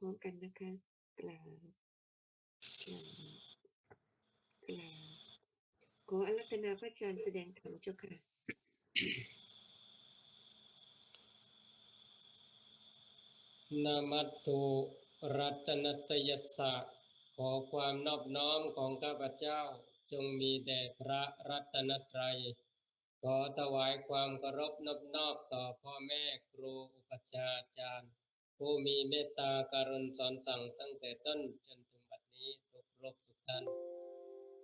ร้อมๆกันนะคะกราบกราบกราบขออาราธนาพระอาจารย์แสดงธรรมเจ้าค่ะนามัตถุรัตนัตยัสสะขอความนอบน้อมของข้าพเจ้าจงมีแด่พระรัตนตรัยขอถวายความเคารพนอบน้อมต่อพ่อแม่ครูอุปัชฌาจารย์ผู้มีเมตตากรุณาสอนสั่งตั้งแต่ต้นจนถึงบัดนี้ทุกรูปทุกท่าน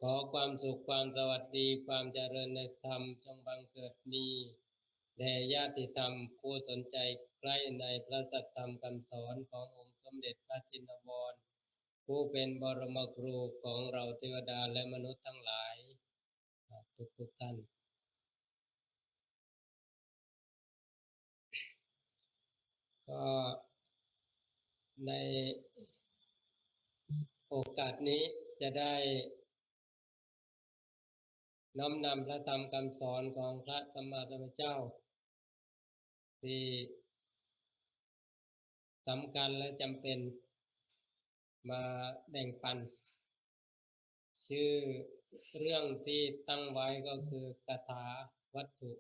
ขอความสุขความสวัสดีความเจริญในธรรมจงบังเกิดมีแด่ญาติธรรมผู้สนใจใกล้ในพระสัทธรรมคำสอนขององค์สมเด็จพระชินวรผู้เป็นบรมครูของเราเทวดาและมนุษย์ทั้งหลายทุกท่านก็ในโอกาสนี้จะได้น้อมนำพระธรรมคำสอนของพระสัมมาสัมพุทธเจ้าที่สำคัญและจำเป็นมาแบ่งปันชื่อเรื่องที่ตั้งไว้ก็คือคาถาวัตถุ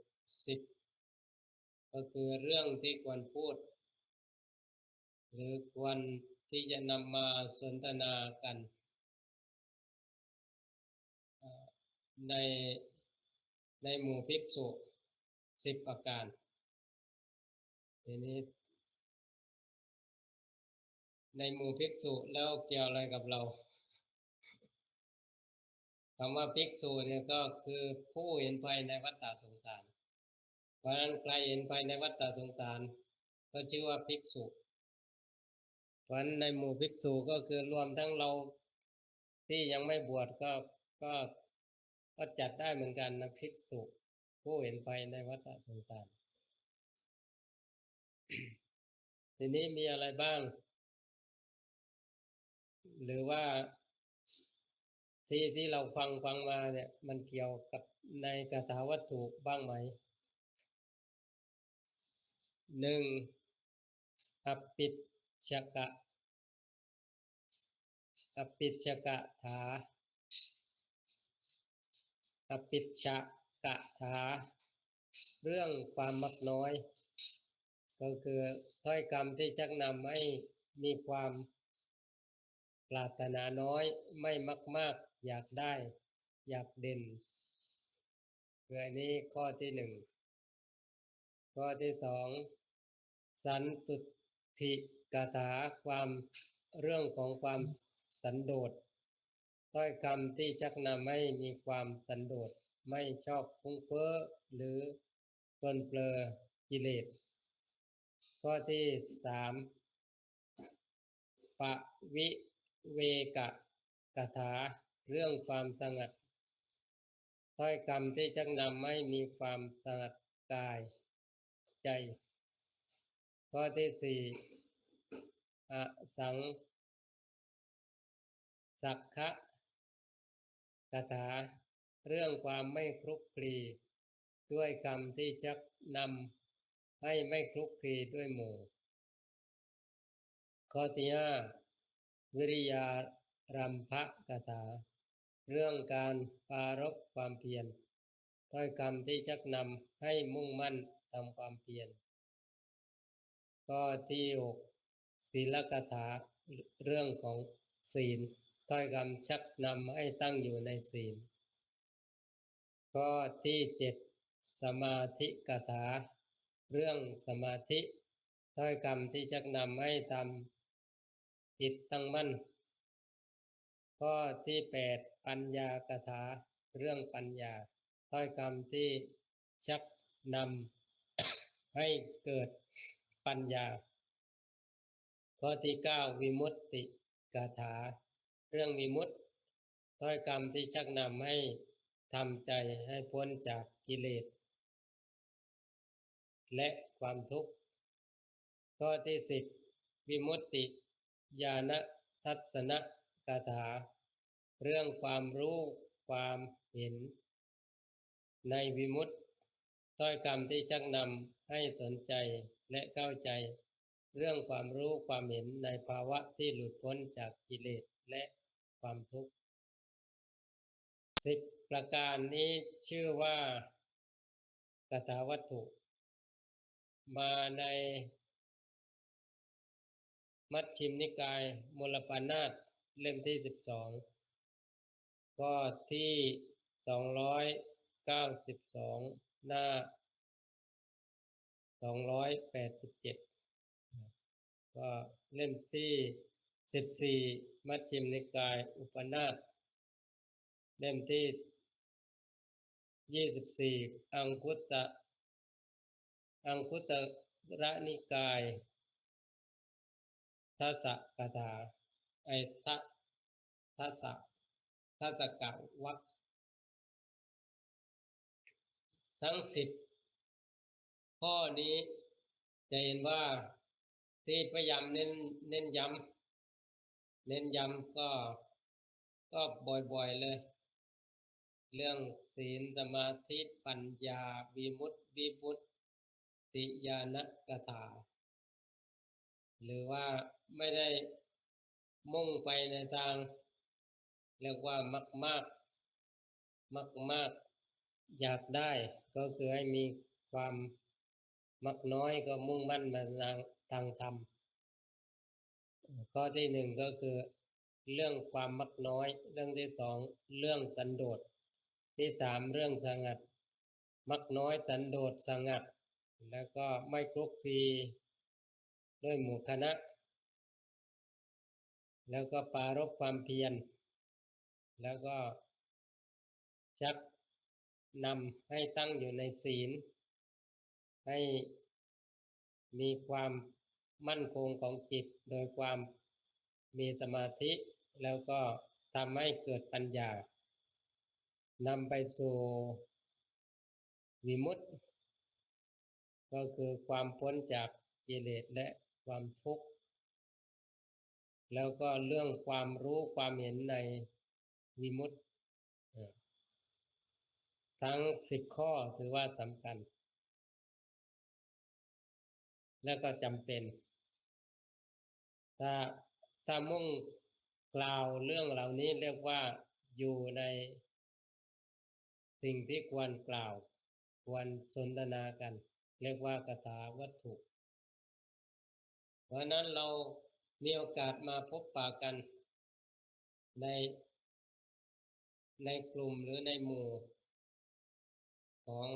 10ก็คือเรื่องที่ควรพูดหรือควรที่จะนำมาสนทนากันในหมู่ภิกษุ10ประการทีนี้ในหมู่ภิกษุแล้วเกี่ยวอะไรกับเราคำว่าภิกษุเนี่ยก็คือผู้เห็นภัยในวัฏฏะสงสารเพราะฉะนั้นใครเห็นภัยในวัฏฏะสงสารก็ชื่อว่าภิกษุเพราะฉะนั้นในหมู่ภิกษุก็คือรวมทั้งเราที่ยังไม่บวชก็ก็จัดได้เหมือนกันนะภิกษุผู้เห็นภัยในวัฏฏะสงสารทีนี้มีอะไรบ้างหรือว่าที่เราฟังมาเนี่ยมันเกี่ยวกับในคาถาวัตถุบ้างไหมหนึ่งอปิชฌกะอปิชฌกถาอปิชฌกถาเรื่องความมักน้อยก็คือถ้อยคำที่ชักนำให้มีความปรารถนาน้อยไม่มากอยากได้อยากเด่นคืออันนี้ข้อที่หนึ่งข้อที่สองสันตุทิกถาความเรื่องของความสันโดษถ้อยคำที่ชักนำให้มีความสันโดษไม่ชอบฟุ้งเฟ้อหรือปลนเปลือกิเลสข้อที่สามปวิเวกกถาเรื่องความสงัดถ้อยคำที่ชักนำให้มีความสงัดกายใจข้อที่สี่อสังสักขะคาถาเรื่องความไม่คลุกคลีด้วยคำที่ชักนำให้ไม่คลุกคลีด้วยหมู่ข้อที่ห้าวิริยารัมภคาถาเรื่องการปรารภความเพียรถ้อยคำที่ชักนำให้มุ่งมั่นทำความเพียรข้อที่หกศีลคาถาเรื่องของศีลถ้อยคำชักนำให้ตั้งอยู่ในศีลข้อที่เจ็ดสมาธิคาถาเรื่องสมาธิถ้อยคำที่ชักนำให้ทำจิตตั้งมั่นข้อที่แปดปัญญาคาถาเรื่องปัญญาถ้อยคำที่ชักนำให้เกิดปัญญาข้อที่เก้าวิมุตติคาถาเรื่องวิมุตติถ้อยคำที่ชักนำให้ทำใจให้พ้นจากกิเลสและความทุกข์ข้อที่สิบวิมุตติญาณทัศนคาถาเรื่องความรู้ความเห็นในวิมุตติถ้อยคำที่ชักนำให้สนใจและเข้าใจ เรื่องความรู้ความเห็นในภาวะที่หลุดพ้นจากกิเลสและความทุกข์10ประการนี้ชื่อว่ากถาวัตถุมาในมัชฌิมนิกายมูลปานาสเล่มที่12ก็ที่292หน้า287ก็เล่มที่14มัชฌิมนิกายอุปนาสเล่มที่24อังคุตระนิกายทัสสะกถาทัสสะกวรรคทั้ง10ข้อนี้จะเห็นว่าที่พยายามเน้นย้ำก็บ่อยๆเลยเรื่องศีลสมาธิปัญญาวิมุตติวิมุตติญาณกถาหรือว่าไม่ได้มุ่งไปในทางเรียกว่ามากอยากได้ก็คือให้มีความมักน้อยก็มุ่งมั่นมาทางธรรมข้อที่1ก็คือเรื่องความมักน้อยเรื่องที่2เรื่องสันโดษที่3เรื่องสงัดมักน้อยสันโดษสงัดแล้วก็ไม่คลุกคลีด้วยหมู่คณะแล้วก็ปรารภความเพียรแล้วก็ชักนำให้ตั้งอยู่ในศีลให้มีความมั่นคงของจิตโดยความมีสมาธิแล้วก็ทำให้เกิดปัญญานำไปสู่วิมุตติก็คือความพ้นจากกิเลสและความทุกข์แล้วก็เรื่องความรู้ความเห็นในวิมุตติทั้ง10ข้อถือว่าสำคัญและก็จำเป็นถ้ามุ่งกล่าวเรื่องเหล่านี้เรียกว่าอยู่ในสิ่งที่ควรกล่าวควรสนทนากันเรียกว่ากถาวัตถุเพราะนั้นเรามีโอกาสมาพบปะกันในกลุ่มหรือในหมู่ของ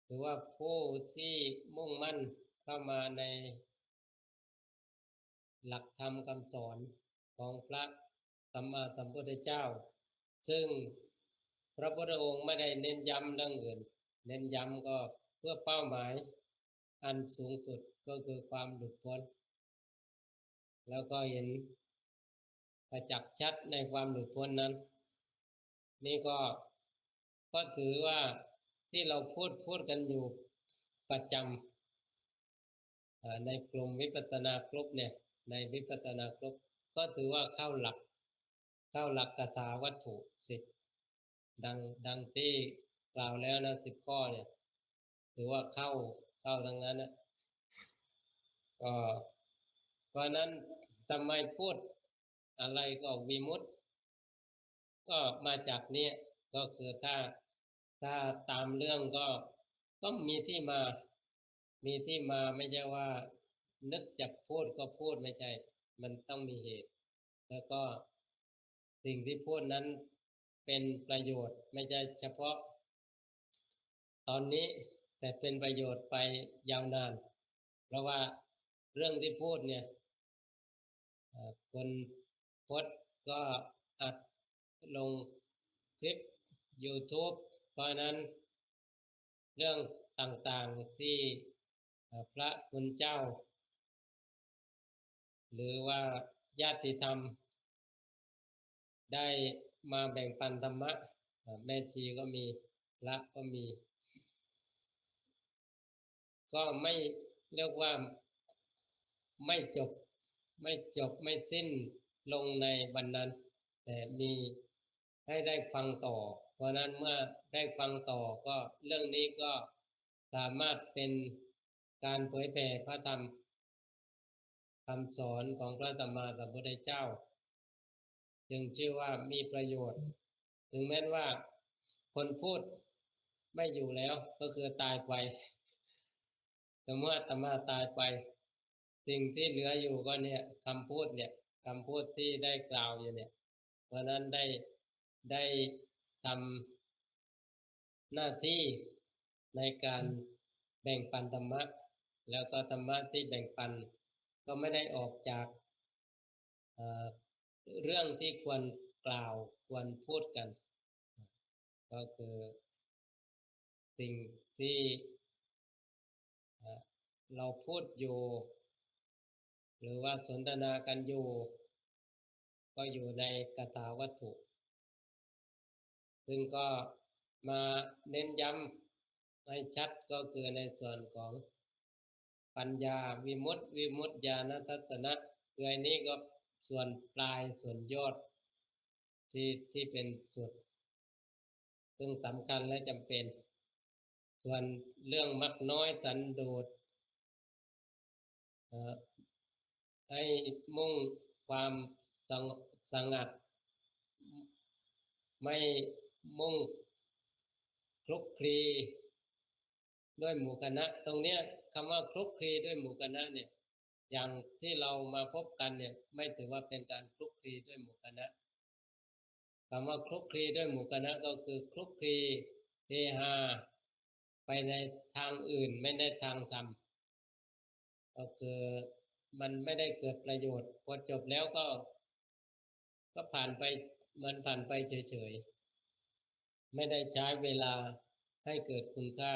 หรือว่าผู้ที่มุ่งมั่นเข้ามาในหลักธรรมคำสอนของพระสัมมาสัมพุทธเจ้าซึ่งพระพุทธองค์ไม่ได้เน้นย้ำเรื่องอื่นเน้นย้ำก็เพื่อเป้าหมายอันสูงสุดก็คือความหลุดพ้นแล้วก็เห็นประจักษ์ชัดในความหลุดพ้นนั้นนี่ก็ถือว่าที่เราพูดกันอยู่ประจำในกลุ่มวิปัสสนากรุ๊ปเนี่ยในวิปัสสนากรุ๊ปก็ถือว่าเข้าหลักกถาวัตถุ10ดังที่กล่าวแล้วนะ10ข้อเนี่ยถือว่าเข้าทั้งนั้นนะก็เพราะนั้นทำไมพูดอะไรก็วิมุตติก็มาจากนี้ก็คือถ้าตามเรื่องก็ต้องมีที่มาไม่ใช่ว่านึกจะพูดก็พูดไม่ใช่มันต้องมีเหตุแล้วก็สิ่งที่พูดนั้นเป็นประโยชน์ไม่ใช่เฉพาะตอนนี้แต่เป็นประโยชน์ไปยาวนานเพราะว่าเรื่องที่พูดเนี่ยคนโพสต์ก็อัดลงคลิป YouTube เพราะนั้นเรื่องต่างๆที่พระคุณเจ้าหรือว่าญาติธรรมได้มาแบ่งปันธรรมะแม่ชีก็มีพระก็มีก็ไม่เรียกว่าไม่จบไม่สิ้นลงในวันนั้นแต่มีให้ได้ฟังต่อเพราะนั้นเมื่อได้ฟังต่อก็เรื่องนี้ก็สามารถเป็น การเผยแผ่พระธรรมคำสอนของพระสัมมาสัมพุทธเจ้าจึงชื่อว่ามีประโยชน์ถึงแม้ว่าคนพูดไม่อยู่แล้วก็คือตายไปแต่เมื่ออาตมาตายไปสิ่งที่เหลืออยู่ก็เนี่ยคำพูดที่ได้กล่าวอยู่เนี่ยเพราะนั้นได้ทำหน้าที่ในการแบ่งปันธรรมะแล้วก็ธรรมะที่แบ่งปันก็ไม่ได้ออกจากเรื่องที่ควรกล่าวควรพูดกันก็คือสิ่งที่เราพูดอยู่หรือว่าสนทนากันอยู่ก็อยู่ในกถาวัตถุซึ่งก็มาเน้นย้ำให้ชัดก็คือในส่วนของปัญญาวิมุตติวิมุตติญาณทัศนะคืออันนี้ก็ส่วนปลายส่วนยอดที่เป็นสุดซึ่งสำคัญและจำเป็นส่วนเรื่องมักน้อยสันโดษให้มุ่งความสงัดไม่มุ่งคลุกคลีด้วยหมู่คณะตรงเนี้ยคำว่าคลุกคลีด้วยหมู่คณะเนี่ยอย่างที่เรามาพบกันเนี่ยไม่ถือว่าเป็นการคลุกคลีด้วยหมู่คณะคำว่าคลุกคลีด้วยหมู่คณะก็คือคลุกคลีเฮฮาไปในทางอื่นไม่ได้ทางธรรมก็คือมันไม่ได้เกิดประโยชน์พอจบแล้วก็ผ่านไปมันผ่านไปเฉยๆไม่ได้ใช้เวลาให้เกิดคุณค่า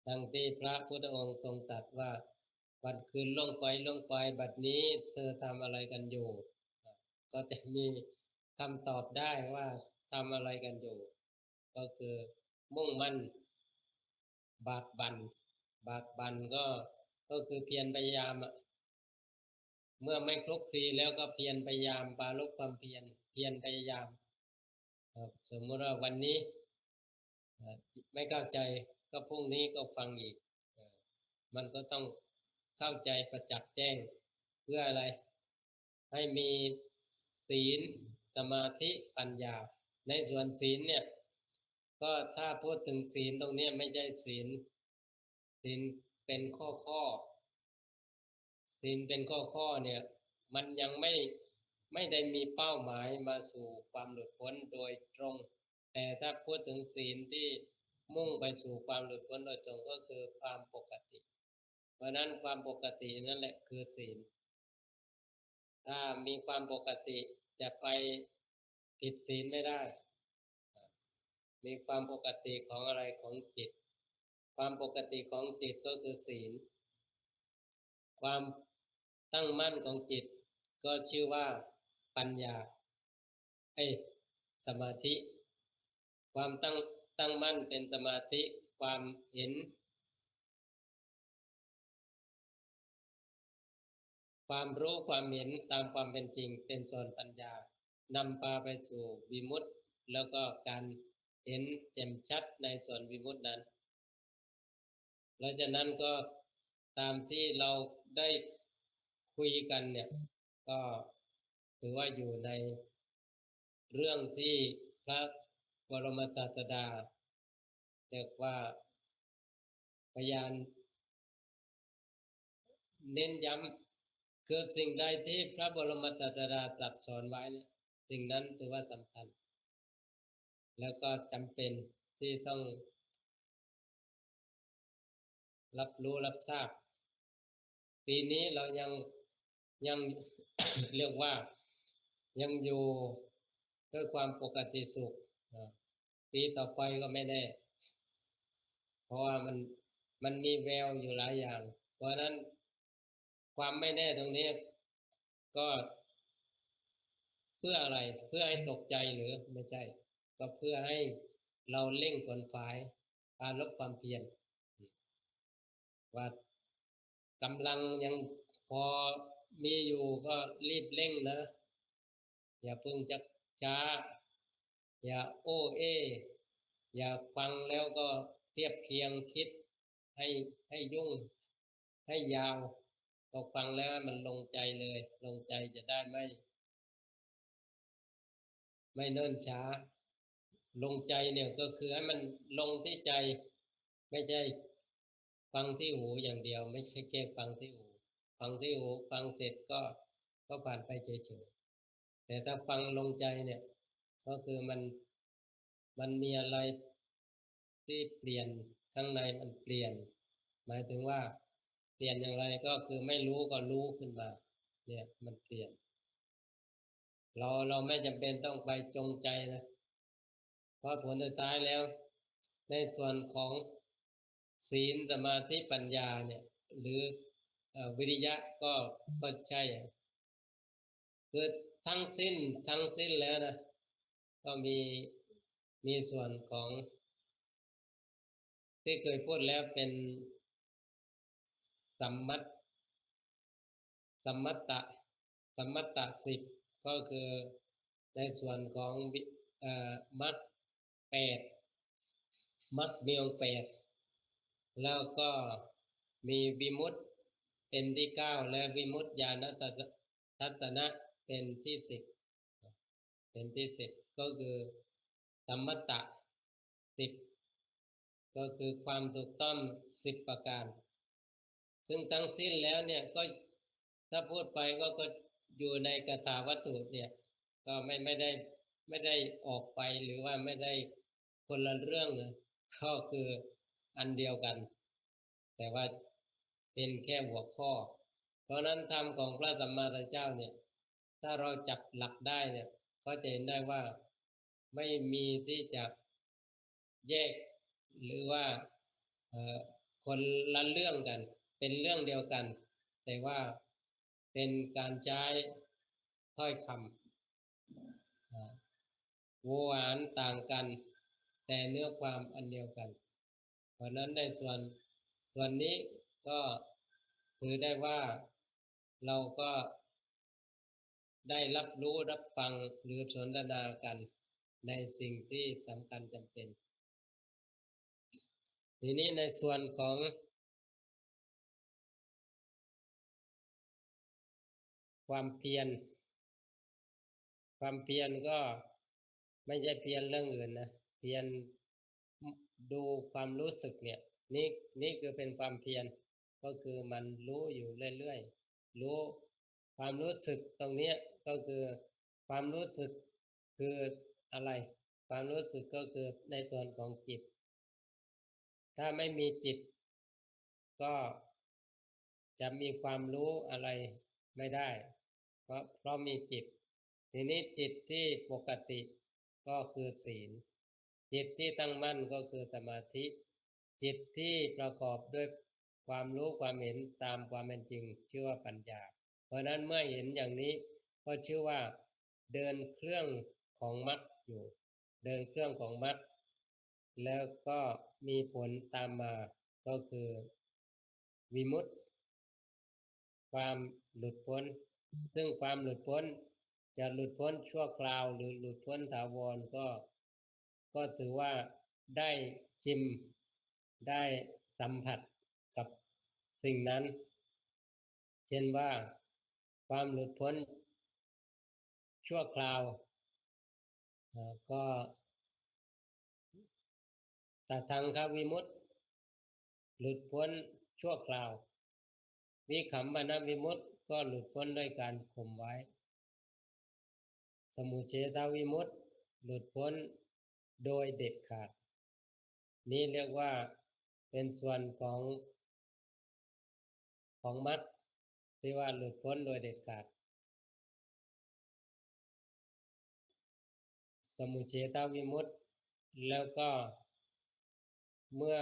ดังที่พระพุทธองค์ทรงตรัสว่าวันคืนล่วงไปบัดนี้เธอทำอะไรกันอยู่ก็จะมีคำตอบได้ว่าทำอะไรกันอยู่ก็คือมุ่งมั่นบากบั่นก็คือเพียรพยายามเมื่อไม่คลุกคลีแล้วก็เพียรพยายามปรารภความเพียรพยายามสมมติว่าวันนี้ไม่เข้าใจก็พรุ่งนี้ก็ฟังอีกมันก็ต้องเข้าใจประจักษ์แจ้งเพื่ออะไรให้มีศีลสมาธิปัญญาในส่วนศีลเนี่ยก็ถ้าพูดถึงศีลตรงนี้ไม่ใช่ศีลเป็นข้อศีลเป็นข้อเนี่ยมันยังไม่ได้มีเป้าหมายมาสู่ความหลุดพ้นโดยตรงแต่ถ้าพูดถึงศีลที่มุ่งไปสู่ความหลุดพ้นโดยตรงก็คือความปกติเพราะนั้นความปกตินั่นแหละคือศีลถ้ามีความปกติจะไปผิดศีลไม่ได้มีความปกติของอะไรของจิตความปกติของจิตก็คือศีลความตั้งมั่นของจิตก็ชื่อว่าปัญญาสมาธิความตั้งมั่นเป็นสมาธิความเห็นความรู้ความเห็นตามความเป็นจริงเป็นส่วนปัญญานำพาไปสู่วิมุตติแล้วก็การเห็นแจ่มชัดในส่วนวิมุตตินั้นหลังจากนั้นก็ตามที่เราได้คุยกันเนี่ยก็ถือว่าอยู่ในเรื่องที่พระบรมศาสดาเรียกว่าพยานเน้นย้ำคือสิ่งใดที่พระบรมศาสดาตรัสสอนไว้เนี่ยสิ่งนั้นถือว่าสำคัญแล้วก็จำเป็นที่ต้องรับรู้รับทราบปีนี้เรายัง เรียกว่ายังอยู่ด้วยความปกติสุขปีต่อไปก็ไม่แน่เพราะว่ามันมีแววอยู่หลายอย่างเพราะนั้นความไม่แน่ตรงนี้ก็เพื่ออะไรเพื่อให้ตกใจหรือไม่ใช่ก็เพื่อให้เราเร่งขวนขวายการลดความเพียรว่ากำลังยังพอมีอยู่ก็รีบเร่งนะอย่าเพิ่งจะช้าอย่าโอ้เออย่าฟังแล้วก็เทียบเคียงคิดให้ยุ่ง ให้ยาวพอฟังแล้วมันลงใจเลยลงใจจะได้ไม่เนิ่นช้าลงใจเนี่ยก็คือให้มันลงที่ใจไม่ใช่ฟังที่หูอย่างเดียวไม่ใช่แค่ฟังที่หูฟังที่หูฟังเสร็จก็ผ่านไปเฉยๆแต่ถ้าฟังลงใจเนี่ยก็คือมันมีอะไรที่เปลี่ยนข้างในมันเปลี่ยนหมายถึงว่าเปลี่ยนอย่างไรก็คือไม่รู้ก็รู้ขึ้นมาเนี่ยมันเปลี่ยนเราไม่จำเป็นต้องไปจงใจนะเพราะผลสุดท้ายแล้วในส่วนของศีลสมาธิปัญญาเนี่ยหรือวิริยะก็ใช่คือทั้งสิ้นแล้วนะก็มีส่วนของที่เคยพูดแล้วเป็นสัมมัตสัมมัตตะสัมมัตตะ10ก็คือในส่วนของมรรคแปดมรรคมีองค์8แล้วก็มีวิมุตติเป็นที่9และวิมุตติญาณทัศนะเป็นที่10เป็นที่10ก็คือสัมมัตตะ10ก็คือความถูกต้อง10ประการซึ่งทั้งสิ้นแล้วเนี่ยก็ถ้าพูดไปก็อยู่ในกถาวัตถุเนี่ยก็ไม่ได้ออกไปหรือว่าไม่ได้คนละเรื่องนะก็คืออันเดียวกันแต่ว่าเป็นแค่หัวข้อเพราะนั้นธรรมของพระสัมมาสัมพุทธเจ้าเนี่ยถ้าเราจับหลักได้เนี่ยก็จะเห็นได้ว่าไม่มีที่จะแยกหรือว่าคนละเรื่องกันเป็นเรื่องเดียวกันแต่ว่าเป็นการใช้ถ้อยคำโวหารต่างกันแต่เนื้อความอันเดียวกันเพราะนั้นในส่วนนี้ก็ถือได้ว่าเราก็ได้รับรู้รับฟังหรือสนทนากันในสิ่งที่สำคัญจำเป็นทีนี้ในส่วนของความเพียรก็ไม่ใช่เพียรเรื่องอื่นนะเพียรดูความรู้สึกเนี่ยนี่คือเป็นความเพียรก็คือมันรู้อยู่เรื่อยๆรู้ความรู้สึกตรงนี้ก็คือความรู้สึกคืออะไรความรู้สึกก็คือในส่วนของจิตถ้าไม่มีจิตก็จะมีความรู้อะไรไม่ได้เพราะมีจิตทีนี้จิตที่ปกติก็คือศีลจิตที่ตั้งมั่นก็คือสมาธิจิตที่ประกอบด้วยความรู้ความเห็นตามความเป็นจริงชื่อว่าปัญญาเพราะนั้นเมื่อเห็นอย่างนี้ก็ชื่อว่าเดินเครื่องของมรรคอยู่เดินเครื่องของมรรคแล้วก็มีผลตามมาก็คือวิมุตติความหลุดพ้นซึ่งความหลุดพ้นจะหลุดพ้นชั่วคราวหรือหลุดพ้นถาวรก็ถือว่าได้ชิมได้สัมผัสกับสิ่งนั้นเช่นว่าความหลุดพ้นชั่วคราวก็ตถังควิมุตติหลุดพ้นชั่วคราววิคัมปนวิมุตติก็หลุดพ้นด้วยการข่มไว้สมุเฉทวิมุตติหลุดพ้นโดยเด็ดขาดนี่เรียกว่าเป็นส่วนของมรรคที่ว่าหลุดพ้นโดยเด็ดขาดสมุเฉทวิมุตติแล้วก็เมื่อ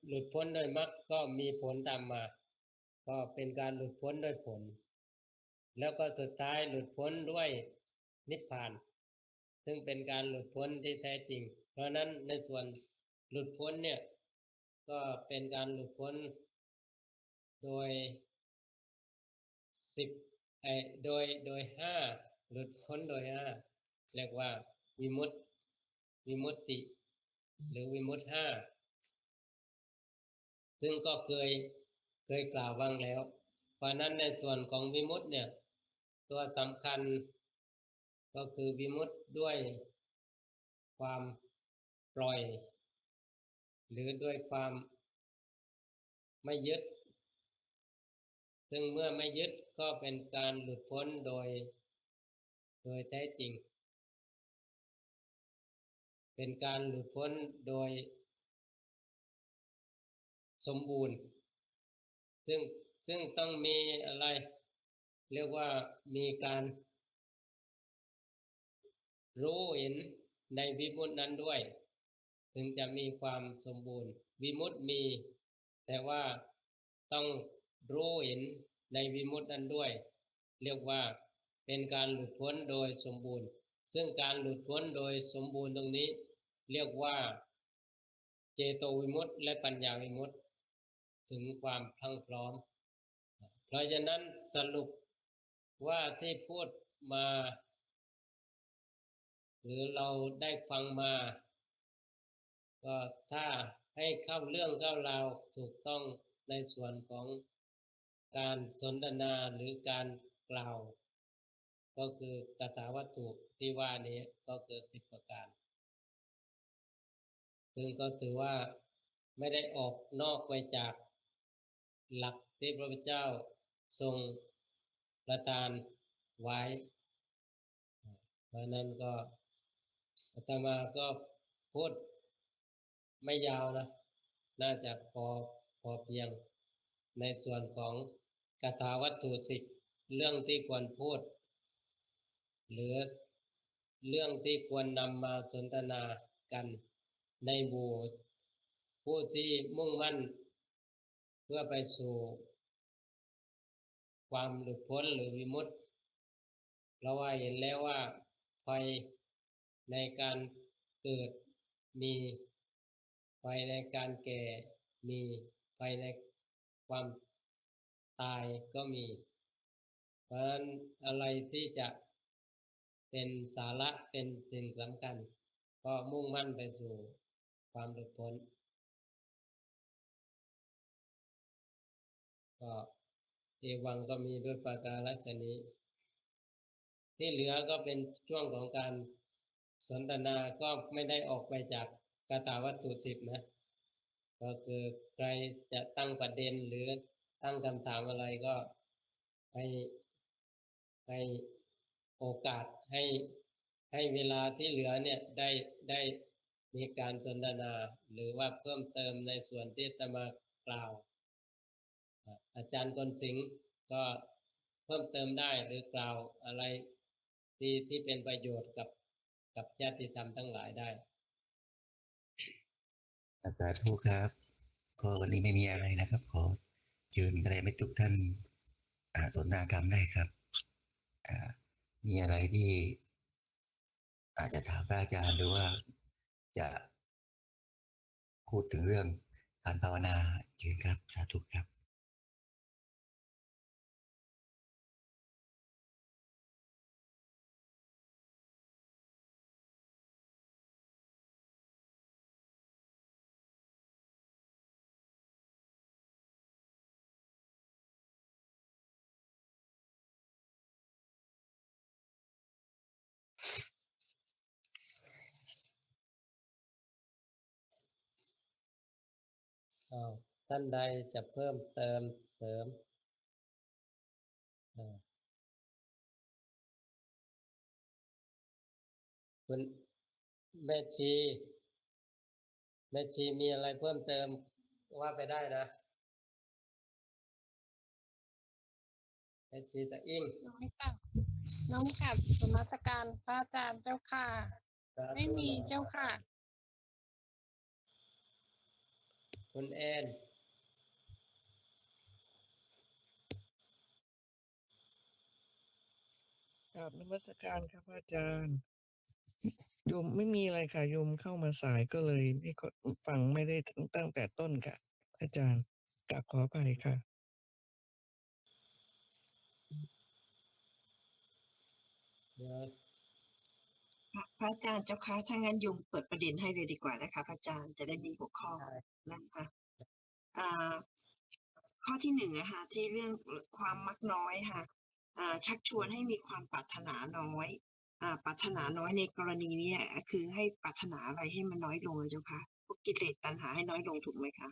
หลุดพ้นโดยมรรคก็มีผลตามมาก็เป็นการหลุดพ้นด้วยผลแล้วก็สุดท้ายหลุดพ้นด้วยนิพพานซึ่งเป็นการหลุดพ้นที่แท้จริงเพราะนั้นในส่วนหลุดพ้นเนี่ยก็เป็นการหลุดพ้นโดยโดยห้าหลุดพ้นโดยห้าเรียกว่าวิมุตติหรือวิมุตติห้าซึ่งก็เคย เคยกล่าวบ้างแล้ว เพราะนั้นในส่วนของวิมุตติเนี่ยตัวสำคัญก็คือวิมุตติด้วยความปล่อย หรือด้วยความไม่ยึดซึ่งเมื่อไม่ยึดก็เป็นการหลุดพ้นโดยแท้จริงเป็นการหลุดพ้นโดยสมบูรณ์ซึ่งต้องมีอะไรเรียกว่ามีการรู้เห็นในวิมุตตินั้นด้วยถึงจะมีความสมบูรณ์วิมุตติมีแต่ว่าต้องรู้เห็นในวิมุตตินั้นด้วยเรียกว่าเป็นการหลุดพ้นโดยสมบูรณ์ซึ่งการหลุดพ้นโดยสมบูรณ์ตรงนี้เรียกว่าเจโตวิมุตติและปัญญาวิมุตติถึงความพรั่งพร้อมเพราะฉะนั้นสรุปว่าที่พูดมาหรือเราได้ฟังมาก็ถ้าให้เข้าเรื่องเข้าราวถูกต้องในส่วนของการสนทนาหรือการกล่าวก็คือกถาวัตถุที่ว่านี้ก็คือ10ประการซึ่งก็ถือว่าไม่ได้ออกนอกไปจากหลักที่พระพุทธเจ้าทรงประทานไว้เพราะนั้นก็อาตมาก็พูดไม่ยาวนะน่าจะพอเพียงในส่วนของคาถาวัตถุสิบเรื่องที่ควรพูดหรือเรื่องที่ควรนำมาสนทนากันในหมู่ผู้ที่มุ่งมั่นเพื่อไปสู่ความหลุดพ้นหรือวิมุตติเราว่าเห็นแล้วว่าภัยในการเกิดมีภัยในการแก่มีภัยในความตายก็มีเพราะฉะนั้นอะไรที่จะเป็นสาระเป็นสิ่งสำคัญก็มุ่งมั่นไปสู่ความหลุดพ้นก็เอวังก็มีด้วยประการฉนี้ที่เหลือก็เป็นช่วงของการสนทนาก็ไม่ได้ออกไปจากคาถาวัตถุสิบนะก็คือใครจะตั้งประเด็นหรือตั้งคำถามอะไรก็ให้ให้โอกาสให้เวลาที่เหลือเนี่ยได้มีการสนทนาหรือว่าเพิ่มเติมในส่วนที่จะมากล่าวอาจารย์กนสิงห์ก็เพิ่มเติมได้หรือกล่าวอะไรที่เป็นประโยชน์กับญาติธรรมทั้งหลายได้สาธุครับก็วันนี้ไม่มีอะไรนะครับขอเชิญกระไรไม่ทุกท่านสนทนาธรรมได้ครับอ่ามีอะไรที่อาจจะถามพระอาจารย์หรือว่าจะพูดถึงเรื่องการภาวนาเชิญครับสาธุครับท่านใดจะเพิ่มเติมเสริมคุณแม่ชีมีอะไรเพิ่มเติมว่าไปได้นะแม่ชีจะอิ่มน้อมกลับสมัสการพระอาจารย์เจ้าค่ะไม่มีเจ้าค่ะคุณแอนกราบนมัสการครับอาจารย์โยมไม่มีอะไรค่ะโยมเข้ามาสายก็เลยไม่ฟังไม่ได้ตั้งแต่ต้นค่ะอาจารย์กราบขออภัยค่ะเดี๋ยวพระอาจารย์เจ้าค่ะถ้างั้นโยมเปิดประเด็นให้เลยดีกว่านะคะพระอาจารย์จะได้มีหัวข้อนะคะอ่าข ข้อที่หนึ่งอะค่ะที่เรื่องความมักน้อยค่ะชักชวนให้มีความปรารถนาน้อยปรารถนาน้อยในกรณีเนี้ยคือให้ปรารถนาอะไรให้มันน้อยลงอะเจ้าค่ะพวกกิเลสตัณหาให้น้อยลงถูกไหมคะ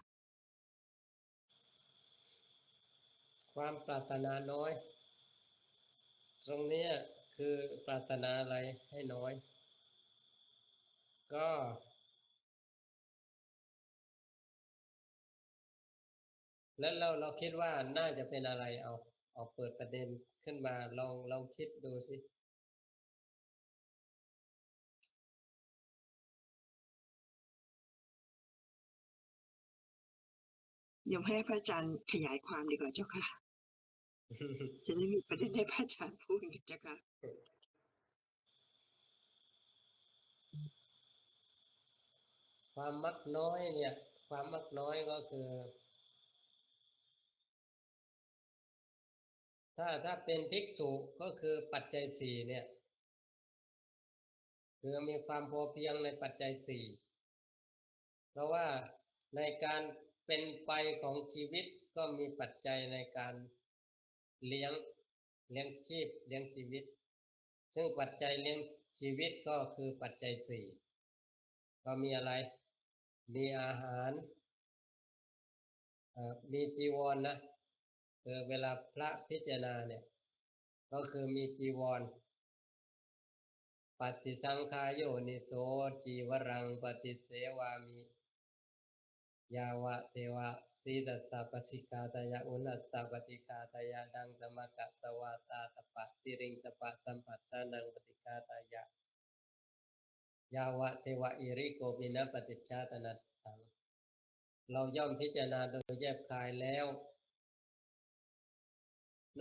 ความปรารถนาน้อย ตรงเนี้ยคือปรารถนาอะไรให้น้อย ก็แล้วเราคิดว่าน่าจะเป็นอะไรเอาเปิดประเด็นขึ้นมาลองคิดดูสิ โยมให้พระอาจารย์ขยายความดีกว่าเจ้าค่ะ จะได้มีประเด็นให้พระอาจารย์พูดเจ้าค่ะ ความมักน้อยเนี่ย ความมักน้อยก็คือ ถ้าเป็นภิกษุก็คือปัจจัยสี่เนี่ยคือมีความพอเพียงในปัจจัยสี่เพราะว่าในการเป็นไปของชีวิตก็มีปัจจัยในการเลี้ยงชีพเลี้ยงชีวิตซึ่งปัจจัยเลี้ยงชีวิตก็คือปัจจัยสี่ก็มีอะไรมีอาหารมีจีวรนะเวลาพระพิจารณาเนี่ยก็คือมีจีวรปฏิสังขายโยนิโสจีวรังปฏิเสวามิยาวะเทวะสีดัสสะปสิกาตายะอุนัสสะปฏิกาตายะดังสมกะสวาตาตปะสิริงสปะสัมปัสสานังปฏิกาตายะยาวะเทวะอิริโกปินะปฏิชาตนัสสังเราย่อมพิจารณาโดยแยบคายแล้ว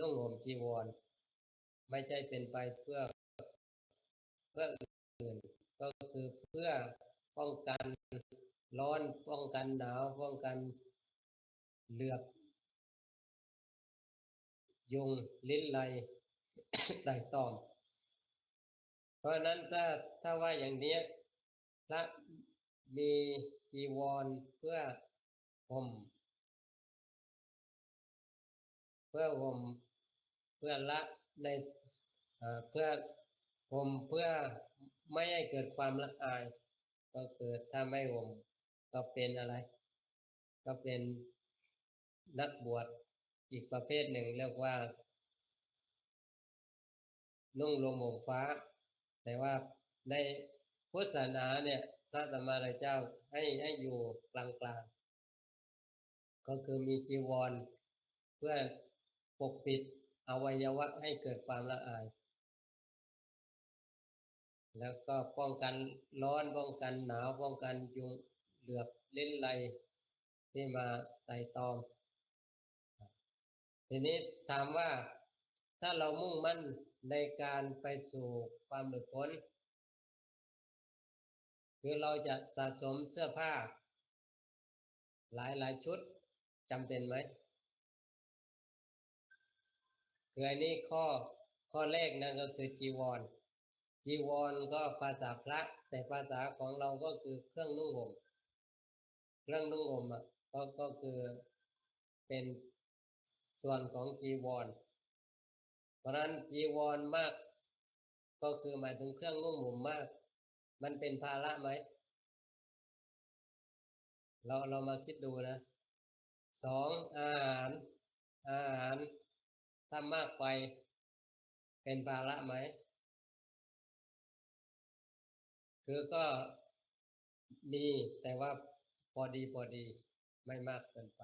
นุ่งห่มจีวรไม่ใช่เป็นไปเพื่ออื่นก็คือเพื่อป้องกันร้อนป้องกันหนาวป้องกันเหลือบยุงลิ้นไล ไต่ตอมเพราะนั้นถ้าว่าอย่างนี้พระมีจีวรเพื่อห่มเพื่อละในเพื่อห่มเพื่อไม่ให้เกิดความละอายก็คือถ้าไม่ห่มก็เป็นอะไรก็เป็นนักบวชอีกประเภทหนึ่งเรียกว่านุ่งลมห่มฟ้าแต่ว่าในพุทธศาสนาเนี่ยพระสัมมาสัมพุทธเจ้าให้อยู่กลางๆก็คือมีจีวรเพื่อปกปิดอวัยวะให้เกิดความละอายแล้วก็ป้องกันร้อนป้องกันหนาวป้องกันยุงเหลือบลิ้นไลที่มาไต่ตอมทีนี้ถามว่าถ้าเรามุ่งมั่นในการไปสู่ความหลุดพ้นคือเราจะสะสมเสื้อผ้าหลายชุดจำเป็นไหมคืออันนี้ข้อแรกนะก็คือจีวรก็ภาษาพระแต่ภาษาของเราก็คือเครื่องนุ่งห่มเครื่องนุ่งห่มก็คือเป็นส่วนของจีวรเพราะฉะนั้นจีวรมากก็คือหมายถึงเครื่องนุ่งห่มมากมันเป็นภาระไหมเรามาคิดดูนะสองอาหารถ้ามากไปเป็นภาระไหมคือก็มีแต่ว่าพอดีไม่มากเกินไป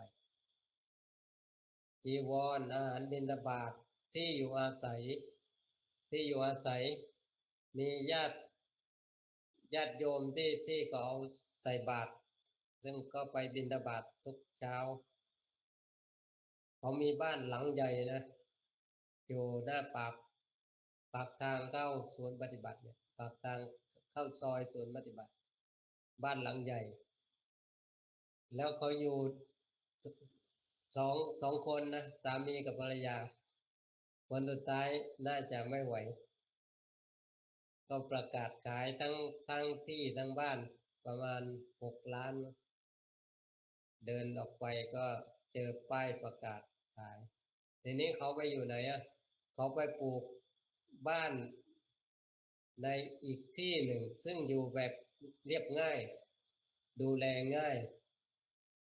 จีวรอาหารบิณฑบาตที่อยู่อาศัยมีญาติโยมที่ก็เอาใส่บาตรซึ่งก็ไปบิณฑบาตทุกเช้าเขามีบ้านหลังใหญ่นะอยู่หน้าปากทางเข้าศูนย์ปฏิบัติเนี่ยปากทางเข้าซอยศูนย์ปฏิบัติบ้านหลังใหญ่แล้วเขาอยู่สองคนนะสามีกับภรรยาคนสุดท้ายน่าจะไม่ไหวก็ประกาศขายทั้งที่ทั้งบ้านประมาณ6 ล้านเดินออกไปก็ เจอป้ายประกาศขายทีนี้เขาไปอยู่ไหนอ่ะเขาไปปลูกบ้านในอีกที่หนึ่งซึ่งอยู่แบบเรียบง่ายดูแลง่าย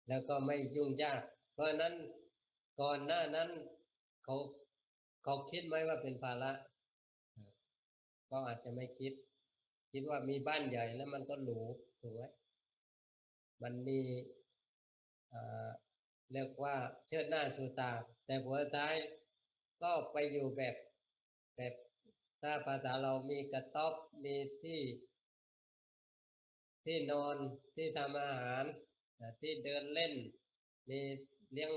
แล้วก็ไม่ยุ่งยากเพราะนั้นก่อนหน้านั้นเขาเขาคิดไหมว่าเป็นภาระก็อาจจะไม่คิดว่ามีบ้านใหญ่แล้วมันก็หรูถูกไหมมันมีเรียกว่าเชิดหน้าชูตาแต่ผลท้ายก็ไปอยู่แบบถ้าภาษาเรามีกระต๊อบมีที่นอนที่ทำอาหารที่เดินเล่นมีเลี้ยง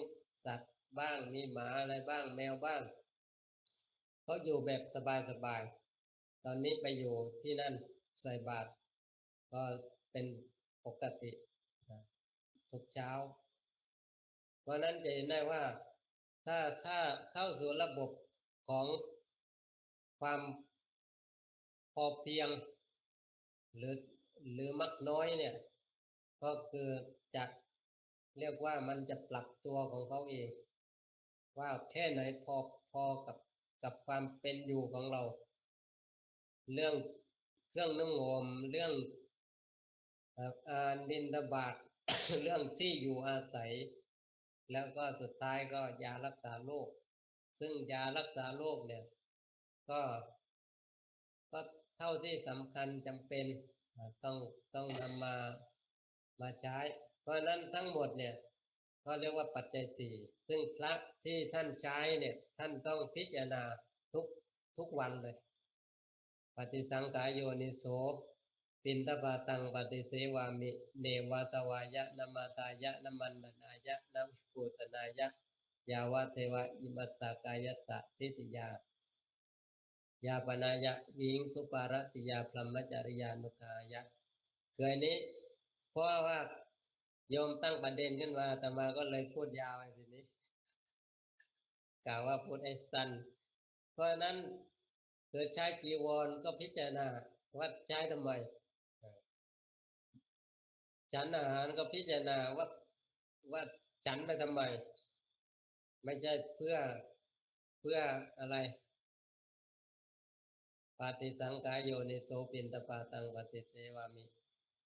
สัตว์บ้างมีหมาอะไรบ้างแมวบ้างเขาอยู่แบบสบายๆตอนนี้ไปอยู่ที่นั่นใส่บาตรก็เป็นปกติทุกเช้าเพราะนั้นจะเห็นได้ว่าถ้าเข้าสู่ระบบของความพอเพียงหรือมักน้อยเนี่ยก็คือจะเรียกว่ามันจะปรับตัวของเขาเองว่าแค่ไหนพอกับความเป็นอยู่ของเราเรื่องเครื่องนุ่งห่มเรื่องบิณฑบาต เรื่องที่อยู่อาศัยแล้วก็สุดท้ายก็ยารักษาโรคซึ่งยารักษาโรคเนี่ยก็เท่าที่สำคัญจำเป็นต้องนำมาใช้เพราะนั้นทั้งหมดเนี่ยก็เรียกว่าปัจจัยสี่ซึ่งพระที่ท่านใช้เนี่ยท่านต้องพิจารณาทุกวันเลยปฏิสังขายโยนิโสปินทบาตังปฏิเสวามิเนวาตวายะนามาตายะนามันดนายะนาภูตนายะยาวะเทวะอิมัสสากายะสะทิติยายาปนายะวิงสุปารติยาพรหมจริยานุกายะเคยนี้เพราะว่าโยมตั้งประเด็นขึ้นมาแต่มาก็เลยพูดยาวไปทีนี้กล่าวว่าพูดให้สั้นเพราะนั้นเกิดใช้จีวรก็พิจารณาว่าใช้ทำไมฉันอาหารก็พิจารณาว่าฉันไปทำไมไม่ใช่เพื่ออะไรปฏิสังขายโยนิโสปินตปาตังปฏิเสวามิ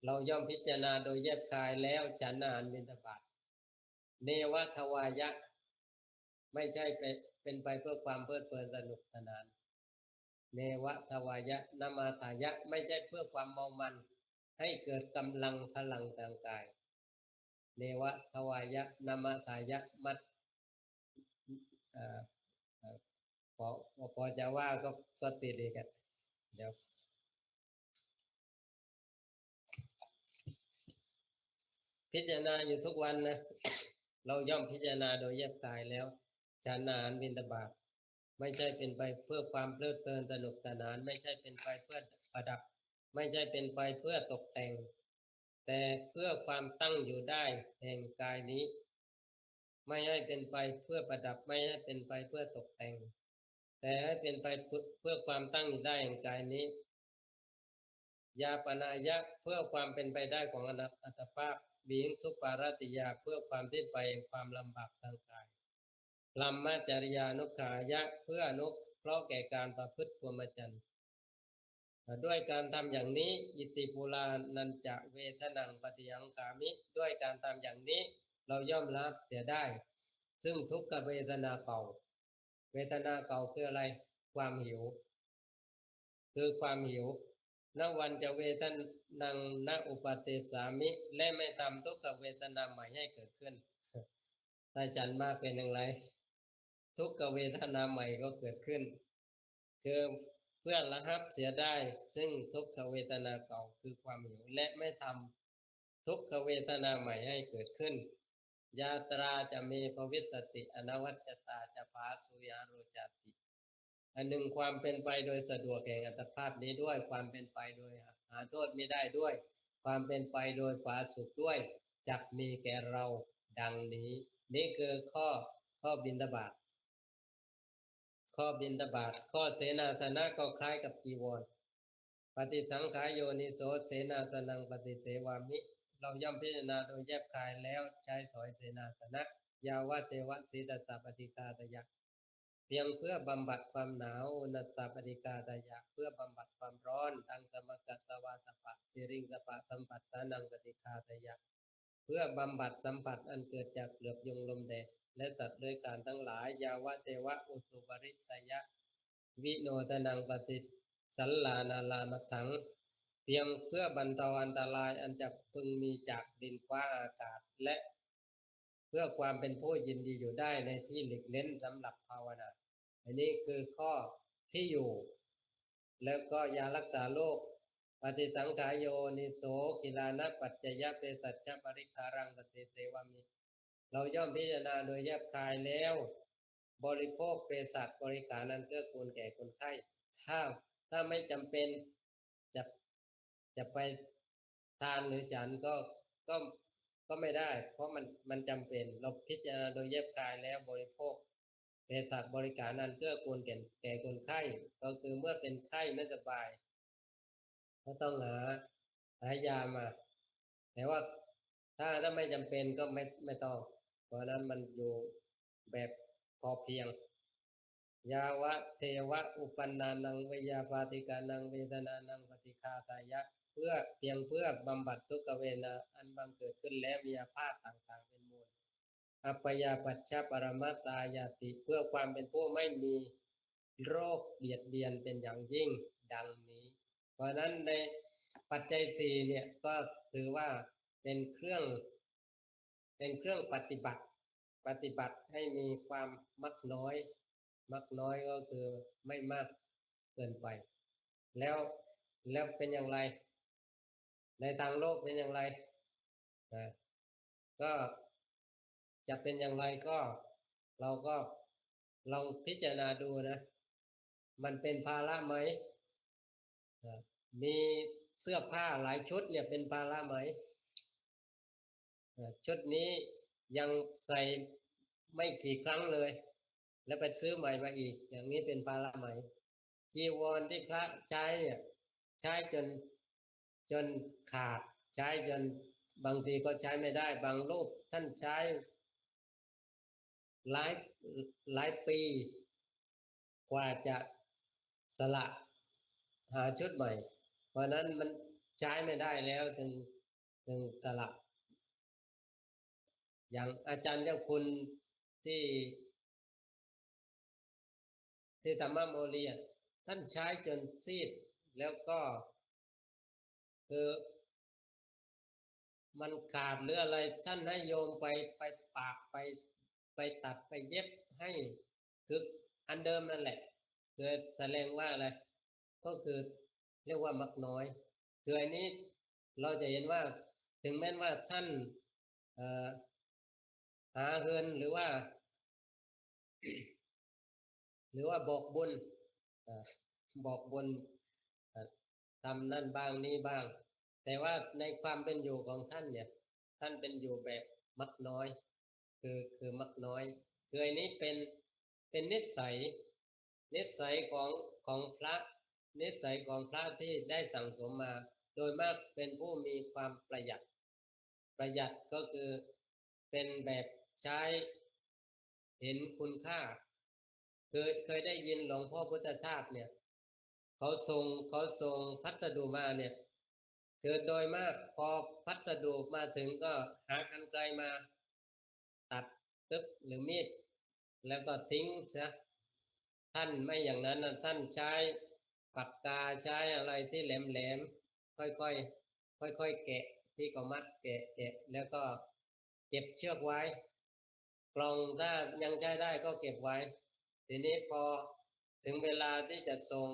เราย่อมพิจารณาโดยแยบคายแล้วฉันอาหารบิณฑบาตเนวทวายะไม่ใช่เป็นไปเพื่อความเพลิดเพลินสนุกสนานเนวทวายะนามาทายะไม่ใช่เพื่อความเมามันให้เกิดกำลังพลังทางกายเนวทวายะนามาทายะมัดพอจะว่าก็ติดอีกกันเดี๋ยวพิจารณาอยู่ทุกวันนะเราย่อมพิจารณาโดยแยบกายแล้วฉันอาหารบิณฑบาตไม่ใช่เป็นไปเพื่อความเพลิดเพลินสนุกสนานไม่ใช่เป็นไปเพื่อประดับไม่ใช่เป็นไปเพื่อตกแต่งแต่เพื่อความตั้งอยู่ได้แห่งกายนี้ไม่ให้เป็นไปเพื่อประดับไม่ให้เป็นไปเพื่อตกแต่งแต่ให้เป็นไปเพื่อความตั้งอยู่ได้แห่งกายนี้ยาปนายะเพื่อความเป็นไปได้ของอัตภาพบิงสุปารติยาเพื่อความที่ไปแห่งความลำบากทางกายลัมมจริยานุขายะเพื่อนุเคราะห์แก่การประพฤติพรหมจรรย์ด้วยการทำอย่างนี้อิติปุรานันจะเวทนังปฏิยังคามิด้วยการทำอย่างนี้เราย่อมรับเสียได้ซึ่งทุกขเวทนาเก่าเวทนาเก่าคืออะไรความหิวคือความหิวณวันจะเวทนังณอุปติสามิและไม่ทำทุกขเวทนาใหม่ให้เกิดขึ้นถ้าฉันมากเป็นอย่างไรทุกขเวทนาใหม่ก็เกิดขึ้นคือเพื่อระงับเสียได้ซึ่งทุกขเวทนาเก่าคือความหิวและไม่ทำทุกขเวทนาใหม่ให้เกิดขึ้นยาตราจะมีภวิสติอนวัจจตาจะพาสุยาโรจติอันหนึ่งความเป็นไปโดยสะดวกแห่งอัตภาพนี้ด้วยความเป็นไปโดยหาโทษไม่ได้ด้วยความเป็นไปโดยผาสุขด้วยจักมีแก่เราดังนี้นี่คือข้อบิณฑบาตข้อบิณฑบาตข้อเสนาสนะก็คล้ายกับจีวรปฏิสังขายโยนิโสเสนาสนังปฏิเสวามิเราย่อมพิจารณาโดยแยบคายแล้วใช้สอยเสนาสนะ ยาวะเทวะสีตัสสะปฏิฆาตยะเพียงเพื่อบำบัดความหนาวอุนัสสะปฏิฆาตยะเพื่อบำบัดความร้อนดังสมกัสสวาสปะสิริงสปะสัมผัสสานังปฏิฆาตยะเพื่อบำบัดสัมผัสอันเกิดจากเปลือกยุงลมแดดและสัตว์เลื้อยคลานทั้งหลายยาวะเทวะอุตุปริสยะวิโนทนังปฏิสัลลานาลามัถังเพียงเพื่อบรรเทาอันตรายอันจะพึงมีจากดินฟ้าอากาศและเพื่อความเป็นผู้ยินดีอยู่ได้ในที่หลีกเล้นสำหรับภาวนาอันนี้คือข้อที่อยู่แล้วก็ยารักษาโรคปฏิสังขายโยนิโสกิลานะปัจจยเภสัชปริคารังกเตเสวามิเราย่อมพิจารณาโดยแยบคายแล้วบริโภคเภสัชบริการนั้นเกื้อกูลแก่คนไข้ถ้าไม่จำเป็นจะไปทานหรือฉันก็ไม่ได้เพราะมันจำเป็นเราพิจารณาโดยแยบคายแล้วบริโภคเภสัชบริการนั้นเกื้อกูลแก่คนไข้ก็คือเมื่อเป็นไข้ไม่สบายก็ต้องหายามาแต่ว่าถ้าไม่จำเป็นก็ไม่ต้องเพราะนั้นมันอยู่แบบพอเพียงยาวะเทวะอุปันนานังวิยาปาติกานังเวทนานังปฏิฆาตายะเพื่อบำบัดทุกขเวทนาอันบังเกิดขึ้นแล้วมีอาพาธต่างๆเป็นมูลอัปปยาปัชชปรมัตตายาติเพื่อความเป็นผู้ไม่มีโรคเบียดเบียนเป็นอย่างยิ่งดังนี้เพราะนั้นในปัจจัยสี่เนี่ยก็ถือว่าเป็นเครื่องปฏิบัติให้มีความมักน้อยก็คือไม่มากเกินไปแล้วเป็นอย่างไรในทางโลกเป็นอย่างไรนะก็จะเป็นอย่างไรก็เราก็ลองพิจารณาดูนะมันเป็นภาระไหมมีเสื้อผ้าหลายชุดเนี่ยเป็นภาระไหมชุดนี้ยังใส่ไม่กี่ครั้งเลยแล้วไปซื้อใหม่มาอีกอย่างนี้เป็นภาระไหมจีวรที่พระใช้เนี่ยใช้จนขาดใช้จนบางทีก็ใช้ไม่ได้บางรูปท่านใช้หลายปีกว่าจะสละหาชุดใหม่เพราะนั้นมันใช้ไม่ได้แล้วถึงสละอย่างอาจารย์เจ้าคุณที่ธรรมโมลีท่านใช้จนซีดแล้วก็คือมันขาดหรืออะไรท่านให้โยมไปปากไปตัดไปเย็บให้คืออันเดิมนั่นแหละคือแสดงว่าอะไรก็คือเรียกว่ามักน้อยคืออันนี้เราจะเห็นว่าถึงแม้ว่าท่านหาเงินหรือว่าบอกบุญทำนั่นบ้างนี้บ้างแต่ว่าในความเป็นอยู่ของท่านเนี่ยท่านเป็นอยู่แบบมักน้อยคือมักน้อยคืออันนี้เป็นนิสัยของพระนิสัยของพระที่ได้สั่งสมมาโดยมากเป็นผู้มีความประหยัดก็คือเป็นแบบใช้เห็นคุณค่าเคยได้ยินหลวงพ่อพุทธทาสเนี่ยเขาส่งพัสดุมาเนี่ยคือโดยมากพอพัสดุมาถึงก็หากรรไกรมาตัดตึ๊บหรือมีดแล้วก็ทิ้งซะท่านไม่อย่างนั้นนะท่านใช้ปากกาใช้อะไรที่แหลมค่อยแกะที่เขามัดแกะแล้วก็เก็บเชือกไว้กล่องถ้ายังใช้ได้ก็เก็บไว้ทีนี้พอถึงเวลาที่จะส่ง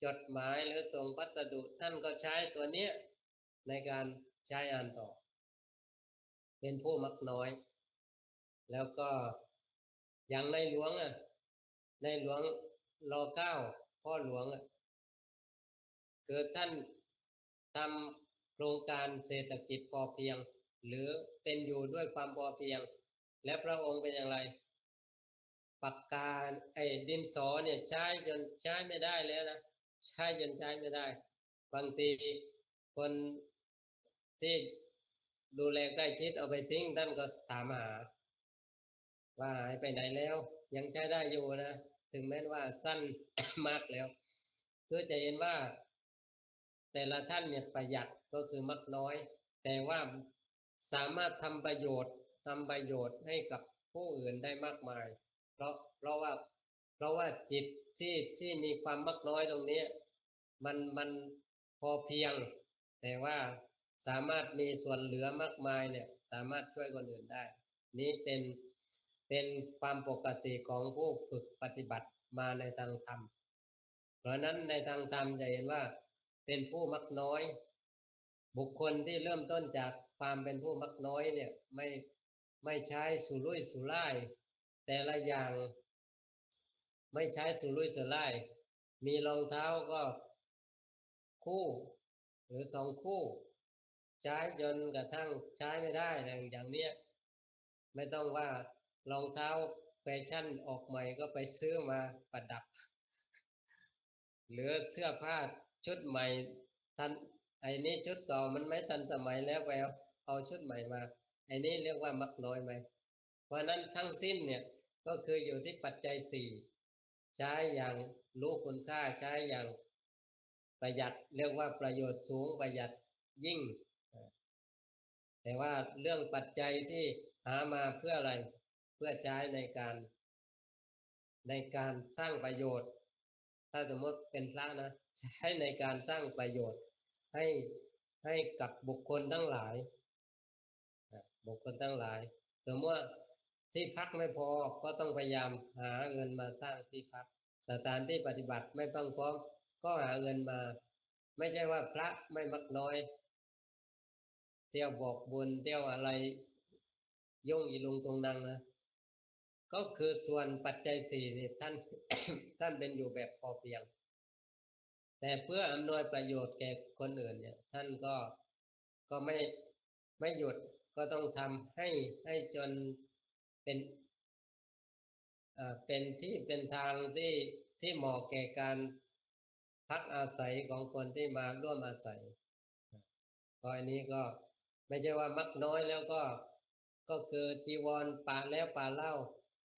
จดหมายหรือส่งพัสดุท่านก็ใช้ตัวเนี้ยในการใช้อ่านต่อเป็นผู้มักน้อยแล้วก็อย่างในหลวงร.9 พ่อหลวงเกิดท่านทำโครงการเศรษฐกิจพอเพียงหรือเป็นอยู่ด้วยความพอเพียงและพระองค์เป็นอย่างไรปากกาดินสอเนี่ยใช้จนใช้ไม่ได้แล้วนะใช้จนใช้ไม่ได้บางทีคนที่ดูแลใกล้ชิดเอาไปทิ้งท่านก็ถามหา ว่าหายไปไหนแล้ว ยังใช้ได้อยู่นะ ถึงแม้ว่าสั้น มากแล้วเพื่อจะเห็นว่า แต่ละท่านเนี่ยประหยัดก็คือมักน้อย แต่ว่าสามารถทำประโยชน์ให้กับผู้อื่นได้มากมาย เพราะว่าจิตที่มีความมักน้อยตรงนี้มันพอเพียง แต่ว่าสามารถมีส่วนเหลือมากมายเนี่ยสามารถช่วยคนอื่นได้ นี้เป็นความปกติของผู้ฝึกปฏิบัติมาในทางธรรม เพราะนั้นในทางธรรมจะเห็นว่าเป็นผู้มักน้อย บุคคลที่เริ่มต้นจากความเป็นผู้มักน้อยเนี่ยไม่ใช้สุรุ่ยสุร่ายแต่ละอย่างไม่ใช้สุรุ่ยสุร่ายมีรองเท้าก็คู่หรือสองคู่ใช้จนกระทั่งใช้ไม่ได้อย่างเนี้ยไม่ต้องว่ารองเท้าแฟชั่นออกใหม่ก็ไปซื้อมาประดับหรือเสื้อผ้าชุดใหม่ทันไอ้นี้ชุดเก่ามันไม่ทันสมัยแล้วไปเอาชุดใหม่มาไอ้นี้เรียกว่ามักน้อยไหมเพราะนั้นทั้งสิ้นเนี่ยก็คืออยู่ที่ปัจจัยสี่ใช้อย่างรู้คุณค่าใช้อย่างประหยัดเรียกว่าประโยชน์สูงประหยัดยิ่งแต่ว่าเรื่องปัจจัยที่หามาเพื่ออะไรเพื่อใช้ในการสร้างประโยชน์ถ้าสมมติเป็นพระนะใช้ในการสร้างประโยชน์ให้กับบุคคลทั้งหลายสมมติว่าที่พักไม่พอก็ต้องพยายามหาเงินมาสร้างที่พักสถานที่ปฏิบัติไม่พร้อมก็หาเงินมาไม่ใช่ว่าพระไม่มักน้อยเที่ยวบอกบุญเที่ยวอะไรยุ่งอีลุงตรงนังนะก็คือส่วนปัจจัยสี่นี่ท่าน ท่านเป็นอยู่แบบพอเพียงแต่เพื่ออำนวยประโยชน์แก่คนอื่นเนี่ยท่านก็ไม่หยุดก็ต้องทำให้จนเป็นเป็นที่เป็นทางที่เหมาะแก่การพักอาศัยของคนที่มาร่วมอาศัยก็อันนี้ก็ไม่ใช่ว่ามักน้อยแล้วก็คือจีวรป่าแล้วป่าเล่า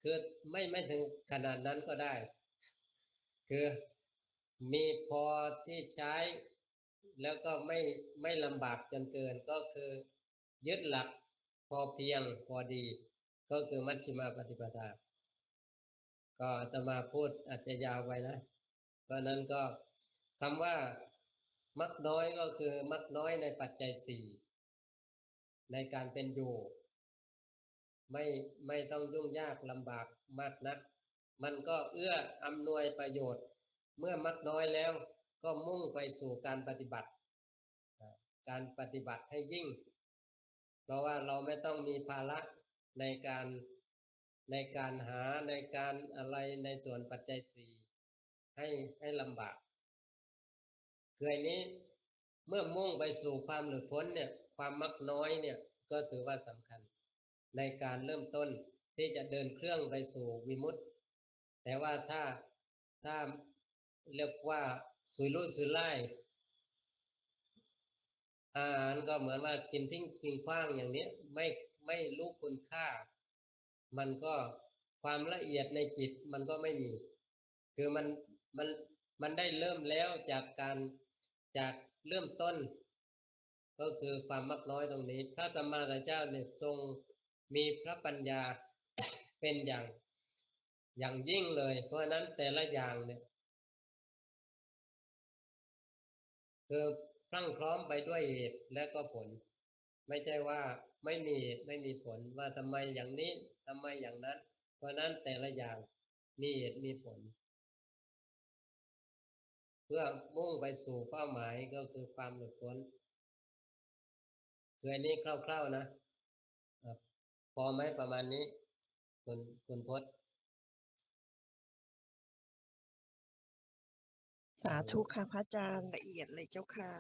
คือไม่ถึงขนาดนั้นก็ได้คือมีพอที่ใช้แล้วก็ไม่ลำบากจนเกินก็คือยึดหลักพอเพียงพอดีก็คือมัชฌิมาปฏิปทาก็อาตมาพูดอาจจะยาวไปนะเพราะนั้นก็คำว่ามักน้อยก็คือมักน้อยในปัจจัยสี่ในการเป็นอยู่ไม่ต้องยุ่งยากลำบากมากนักมันก็เอื้ออำนวยประโยชน์เมื่อมักน้อยแล้วก็มุ่งไปสู่การปฏิบัติให้ยิ่งเพราะว่าเราไม่ต้องมีภาระในการหาในการอะไรในส่วนปัจจัยสี่ให้ลำบากคืออันนี้เมื่อมุ่งไปสู่ความหลุดพ้นเนี่ยความมักน้อยเนี่ยก็ถือว่าสำคัญในการเริ่มต้นที่จะเดินเครื่องไปสู่วิมุตติแต่ว่าถ้าเรียกว่าสุรุ่ยสุร่ายอาหารก็เหมือนว่ากินทิ้งกินขว้างอย่างนี้ไม่รู้คุณค่ามันก็ความละเอียดในจิตมันก็ไม่มีคือมันได้เริ่มแล้วจากเริ่มต้นก็คือความมักน้อยตรงนี้พระสัมมาสัมพุทธเจ้าเนี่ยทรงมีพระปัญญาเป็นอย่างยิ่งเลยเพราะฉะนั้นแต่ละอย่างเนี่ยคือพรั่งพร้อมไปด้วยเหตุและก็ผลไม่ใช่ว่าไม่มีผลว่าทำไมอย่างนี้ทำไมอย่างนั้นเพราะนั้นแต่ละอย่างมีเหตุมีผลเพื่อมุ่งไปสู่เป้าหมายก็คือความหลุดพ้นคืออันนี้คร่าวๆนะพอไหมประมาณนี้คุณพจน์ สาธุค่ะพระอาจารย์ละเอียดเลยเจ้าค่ะ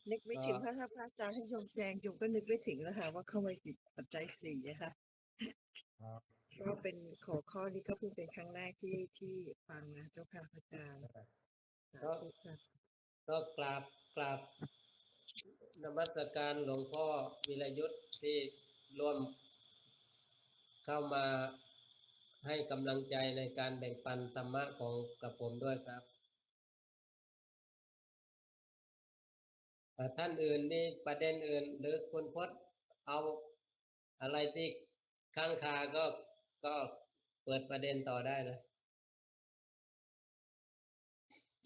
นึกไม่ถึงถ้าพระอาจารย์ให้โยมแจงโยมก็นึกไม่ถึงแล้วค่ะว่าเข้ามาอยู่ปัจจัยสี่อะค่ะก็เป็นข้อนี้ก็เพิ่งเป็นครั้งแรกที่ฟังนะเจ้าค่ะพระอาจารย์สาธุค่ะก็กราบนมัสการหลวงพ่อวิรยุทธ์ที่ ร่วมเข้ามาให้กำลังใจในการแบ่งปันธรรมะของกับผมด้วยครับท่านอื่นมีประเด็นอื่นหรือคุณพจน์เอาอะไรที่ค้างคาก็เปิดประเด็นต่อได้นะ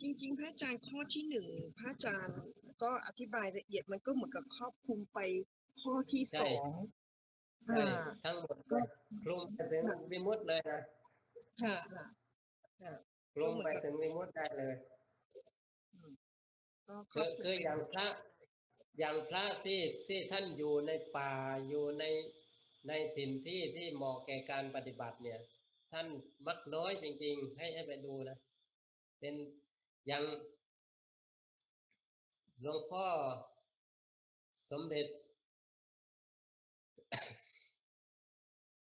จริงๆพระอาจารย์ข้อที่หนึ่งพระอาจารย์ก็อธิบายละเอียดมันก็เหมือนกับครอบคลุมไปข้อที่ ใช่ สอง ใช่ทั้งหมด ก็ คลุมไปถึงวิมุตติเลยนะ ค่ะค่ะค่ะ คลุมไปถึงวิมุตติได้เลย ก็คร คือ อบคลุ คือ มไป อย่างพระที่ท่านอยู่ในป่าอยู่ในถิ่นที่เหมาะแก่การปฏิบัติเนี่ย ท่านมักน้อยจริงๆให้ไปดูนะเป็นอย่างหลวงพ่อสมเด็จ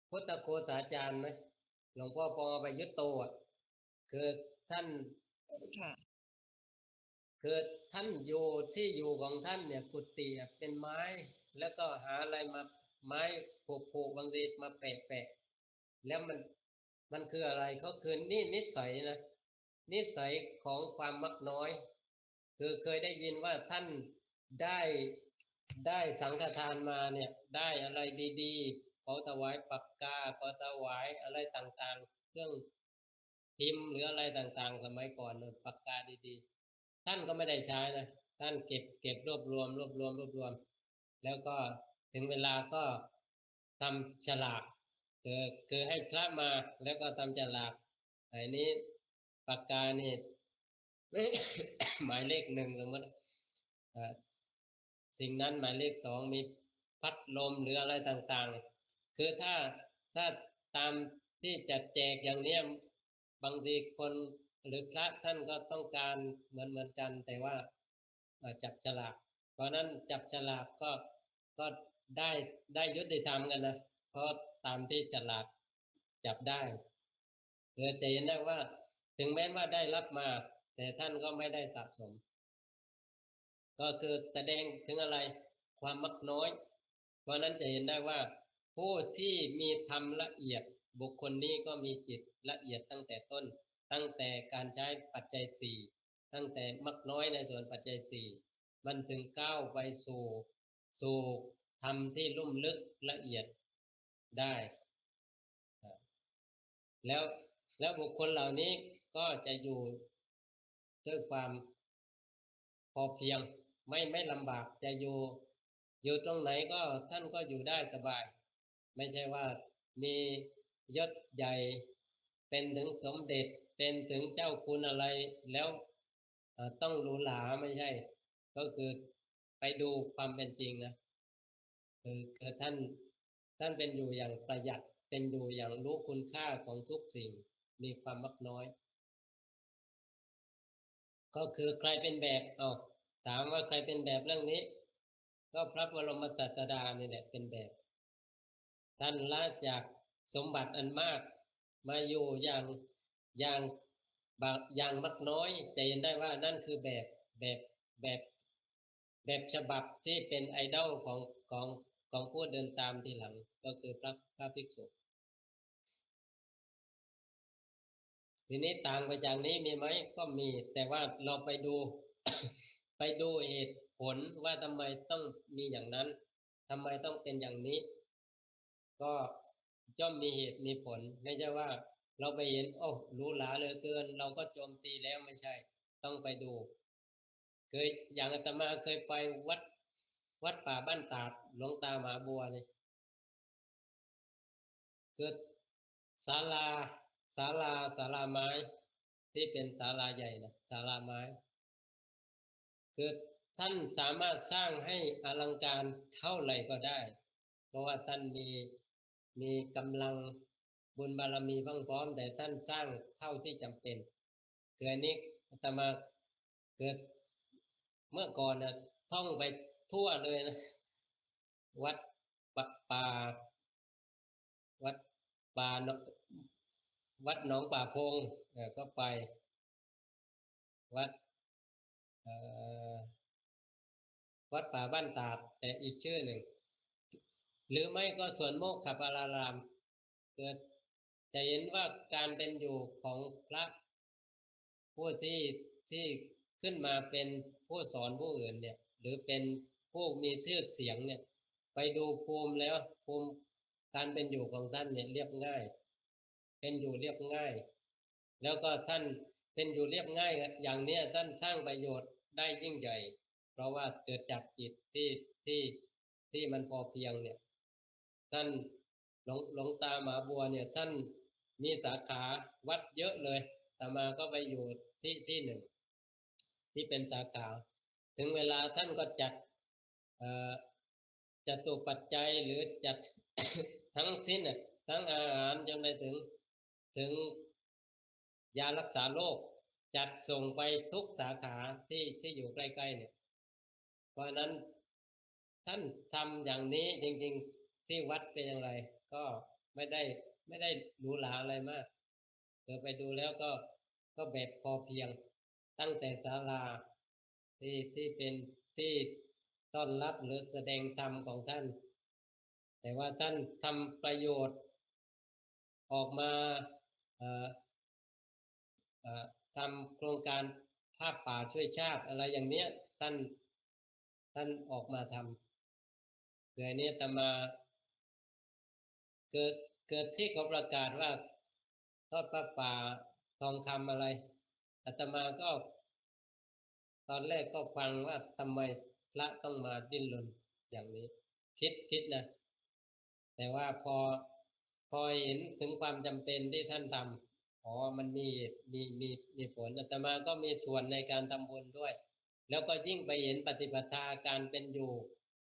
พุทธโฆษาจารย์ไหมหลวงพ่อปอประยุตโตอ่ะคือท่าน ค่ะ คือท่านอยู่ที่อยู่ของท่านเนี่ยกุฏิเป็นไม้แล้วก็หาอะไรมาไม้ผูกบางทีมาแปะแล้วมันคืออะไรเขาคือนี่นิสัยนะนิสัยของความมักน้อยคือเคยได้ยินว่าท่านได้สังฆทานมาเนี่ยได้อะไรดีๆขอถวายปากกาขอถวายอะไรต่างๆเครื่องพิมพ์หรืออะไรต่างๆสมัยก่อนปากกาดีๆท่านก็ไม่ได้ใช้นะท่านเก็บรวบรวมแล้วก็ถึงเวลาก็ทำฉลากคือให้พระมาแล้วก็ทำฉลากไอ้นี้ปากกานี่ หมายเลขหนึ่งสมมติสิ่งนั้นหมายเลขสองมีพัดลมหรืออะไรต่างๆคือถ้าตามที่จัดแจกอย่างเนี้ยบางทีคนหรือพระท่านก็ต้องการเหมือนกันแต่ว่าจับฉลากเพราะนั้นจับฉลากก็ได้ยุติธรรมกันนะเพราะตามที่ฉลากจับได้จะเห็นได้ว่าถึงแม้ว่าได้รับมาแต่ท่านก็ไม่ได้สะสมก็คือแสดงถึงอะไรความมักน้อยเพราะนั้นจะเห็นได้ว่าผู้ที่มีธรรมละเอียดบุคคลนี้ก็มีจิตละเอียดตั้งแต่ต้นตั้งแต่การใช้ปัจจัยสี่ตั้งแต่มักน้อยในส่วนปัจจัยสี่มันถึงก้าวไปสู่ธรรมที่ลุ่มลึกละเอียดได้แล้วบุคคลเหล่านี้ก็จะอยู่ด้วยความพอเพียงไม่ลำบากจะอยู่ตรงไหนก็ท่านก็อยู่ได้สบายไม่ใช่ว่ามียศใหญ่เป็นถึงสมเด็จเป็นถึงเจ้าคุณอะไรแล้วต้องหรูหราไม่ใช่ก็คือไปดูความเป็นจริงนะคือท่านเป็นอยู่อย่างประหยัดเป็นอยู่อย่างรู้คุณค่าของทุกสิ่งมีความมักน้อยก็คือใครเป็นแบบถามว่าใครเป็นแบบเรื่องนี้ก็พระบรมศาสดานี่แหละเป็นแบบท่านละจากสมบัติอันมากมาอยู่อย่างมักน้อยจะเห็นได้ว่านั่นคือแบบฉบับที่เป็นไอดอลของผู้เดินตามทีหลังก็คือพระภิกษุทีนี้ต่างไปจากนี้มีไหมก็มีแต่ว่าเราไปดู ไปดูเหตุผลว่าทำไมต้องมีอย่างนั้นทำไมต้องเป็นอย่างนี้ก็ย่อมมีเหตุมีผลไม่ใช่ว่าเราไปเห็นโอ้หรูหราเหลือเกินเราก็โจมตีแล้วไม่ใช่ต้องไปดูเคยอย่างอาตมาเคยไปวัดป่าบ้านตาดหลวงตามหาบัวนี่เกิดศาลาไม้ที่เป็นศาลาใหญ่นะศาลาไม้คือท่านสามารถสร้างให้อลังการเท่าไหร่ก็ได้เพราะว่าท่านมีกำลังบุญบารมีพร้อมแต่ท่านสร้างเท่าที่จำเป็นเกิดนี้อาตมาเกิดเมื่อก่อนนะท่องไปทั่วเลยนะวัดป่าวัดป่าวัดหนองป่าพงก็ไปวัดวัดป่าบ้านตาดแต่อีกชื่อหนึ่ง หรือไม่ก็ส่วนโมกขปารารามเกิดจะเห็นว่าการเป็นอยู่ของพระผู้ที่ขึ้นมาเป็นผู้สอนผู้อื่นเนี่ยหรือเป็นผู้มีชื่อเสียงเนี่ยไปดูภูมิแล้วภูมิการเป็นอยู่ของท่านเนี่ยเรียบง่ายเป็นอยู่เรียบง่ายแล้วก็ท่านเป็นอยู่เรียบง่ายอย่างเนี้ยท่านสร้างประโยชน์ได้ยิ่งใหญ่เพราะว่าเกิดจากจิตที่มันพอเพียงเนี่ยท่านหลวงตามหาบัวเนี่ยท่านมีสาขาวัดเยอะเลยอาตมาก็ไปอยู่ที่หนึ่งที่เป็นสาขาถึงเวลาท่านก็จัดจตุปัจจัยหรือจัด ทั้งสิ้นน่ะทั้งอาหารจนไปถึงยารักษาโรคจัดส่งไปทุกสาขาที่อยู่ใกล้ๆเนี่ยเพราะนั้นท่านทำอย่างนี้จริงๆที่วัดเป็นอย่างไรก็ไม่ได้หรูหราอะไรมากไปดูแล้วก็แบบพอเพียงตั้งแต่ศาลาที่เป็นที่ต้อนรับหรือแสดงธรรมของท่านแต่ว่าท่านทำประโยชน์ออกมาทำโครงการภาพป่าช่วยชาติอะไรอย่างเนี้ยท่านออกมาทำเกิดนี้อาตมาเกิดที่เขาประกาศว่าทอดผ้าป่าทองคำอะไรอาตมาก็ตอนแรกก็ฟังว่าทำไมพระต้องมาดิ้นรนอย่างนี้คิดนะแต่ว่าพอเห็นถึงความจำเป็นที่ท่านทำมันมีผลอาตมาก็มีส่วนในการทำบุญด้วยแล้วก็ยิ่งไปเห็นปฏิปทาการเป็นอยู่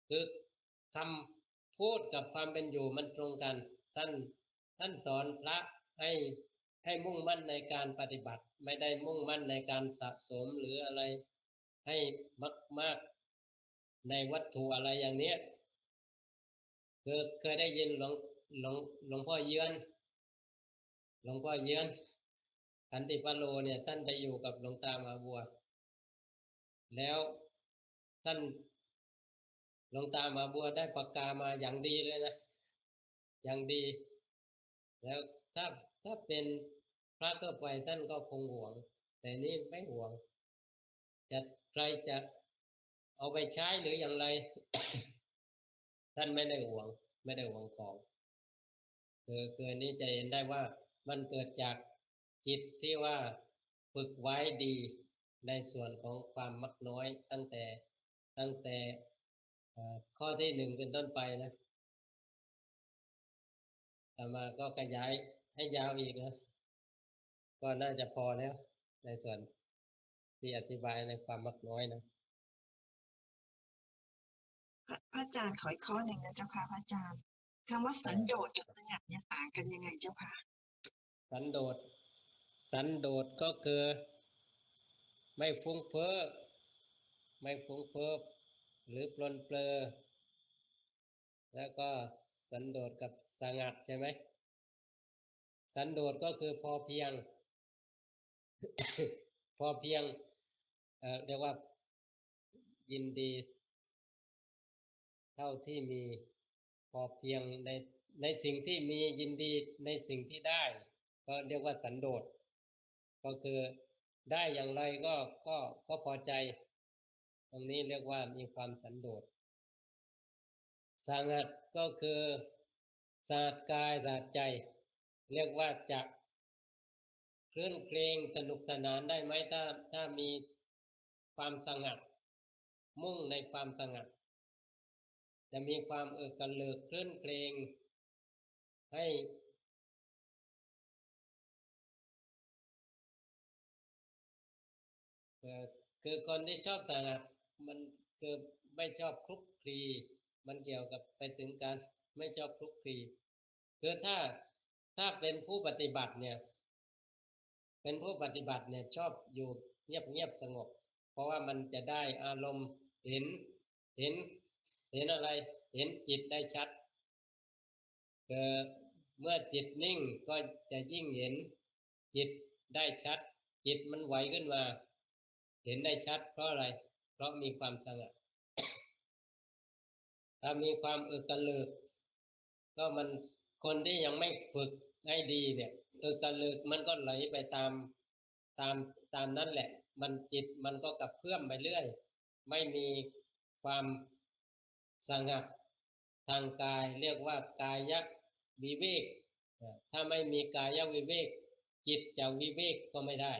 คือคำพูดกับความเป็นอยู่มันตรงกันท่านสอนพระให้มุ่งมั่นในการปฏิบัติไม่ได้มุ่งมั่นในการสะสมหรืออะไรให้มากในวัตถุอะไรอย่างเนี้ยเคยได้ยินหลวงพ่อเยือนขันติปโลเนี่ยท่านไปอยู่กับหลวงตามหาบัวแล้วท่านหลวงตามหาบัวได้ปากกามาอย่างดีเลยนะอย่างดีแล้วถ้าเป็นพระทั่วไปท่านก็คงหวงแต่นี่ไม่หวงใครจะเอาไปใช้หรืออย่างไร ท่านไม่ได้หวงของคือนี้จะเห็นได้ว่ามันเกิดจากจิตที่ว่าฝึกไว้ดีในส่วนของความมักน้อยตั้งแต่ข้อที่หนึ่งเป็นต้นไปนะต่อมาก็ขยายให้ยาวอีกนะก็น่าจะพอแล้วในส่วนที่อธิบายในความมักน้อยนะพระอาจารย์ขออีกข้อหนึ่งนะเจ้าค่ะพระอาจารย์คำว่าสันโดษกับสงัดเนี่ยต่างกันยังไงเจ้าค่ะสันโดษก็คือไม่ฟุ้งเฟ้อหรือปลนเปลือแล้วก็สันโดษกับสงัดใช่ไหมสันโดษก็คือพอเพียง พอเพียงเรียกว่ายินดีเท่าที่มีพอเพียงในสิ่งที่มียินดีในสิ่งที่ได้ก็เรียกว่าสันโดษก็คือได้อย่างไรก็พอใจตรงนี้เรียกว่ามีความสันโดษสงัดก็คือสะอาดกายสะอาดใจเรียกว่าจะคลื่นเพลงสนุกสนานได้ไหมถ้ามีความสงัดมุ่งในความสงัดจะมีความกระเลิกคลื่นเพลงให้คือคนที่ชอบสงัดมันคือไม่ชอบคลุกคลีมันเกี่ยวกับไปถึงการไม่ชอบคลุกคลีคือถ้าเป็นผู้ปฏิบัติเนี่ยชอบอยู่เงียบสงบเพราะว่ามันจะได้อารมณ์เห็นอะไรเห็นจิตได้ชัดเมื่อจิตนิ่งก็จะยิ่งเห็นจิตได้ชัดจิตมันไหวขึ้นมาเห็นได้ชัดเพราะอะไรเพราะมีความสงบถ้ามีความกระเลิก ก็มันคนที่ยังไม่ฝึกให้ดีเนี่ยกระลึกมันก็ไหลไปตามนั่นแหละ มันจิตมันก็กระเพื่อมไปเรื่อยไม่มีความสงัดทางกายเรียกว่ากายวิเวกถ้าไม่มีกายวิเวกจิตจะวิเวกก็ไม่ได้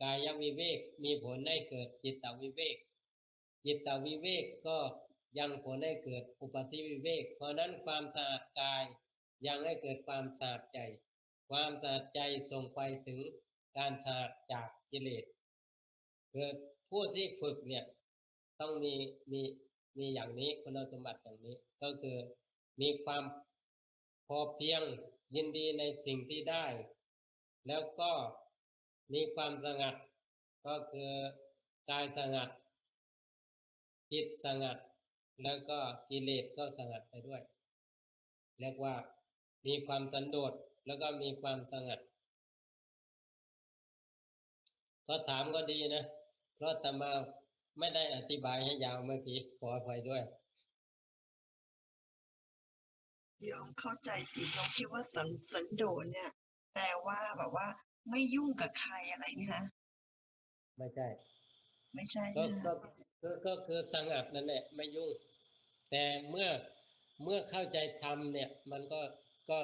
กายวิเวกมีผลให้เกิดจิตวิเวกจิตวิเวกก็ยังผลให้เกิดอุปธิวิเวกเพราะนั้นความสะอาดกายยังให้เกิดความสะอาดใจความสะอาดใจส่งไปถึงการสะอาดจากกิเลสเกิดผู้ที่ฝึกเนี่ยต้องมีอย่างนี้คุณสมบัติอย่างนี้ก็คือมีความพอเพียงยินดีในสิ่งที่ได้แล้วก็มีความสงัดก็คือกายสงัดจิตสงัดแล้วก็กิเลสก็สงัดไปด้วยเรียกว่ามีความสันโดษแล้วก็มีความสงัดก็ถามก็ดีนะเพราะอาตมาไม่ได้อธิบายให้ยาวเมื่อกี้ขออภัยด้วยโยมเข้าใจผิดโยมคิดว่าสันโดษเนี่ยแปลว่าแบบว่าไม่ยุ่งกับใครอะไรนี่นะไม่ใช่ ไม่ใช่ ก็คือสงัดนั่นแหละไม่ยุ่งแต่เมื่อเข้าใจธรรมเนี่ยมันก็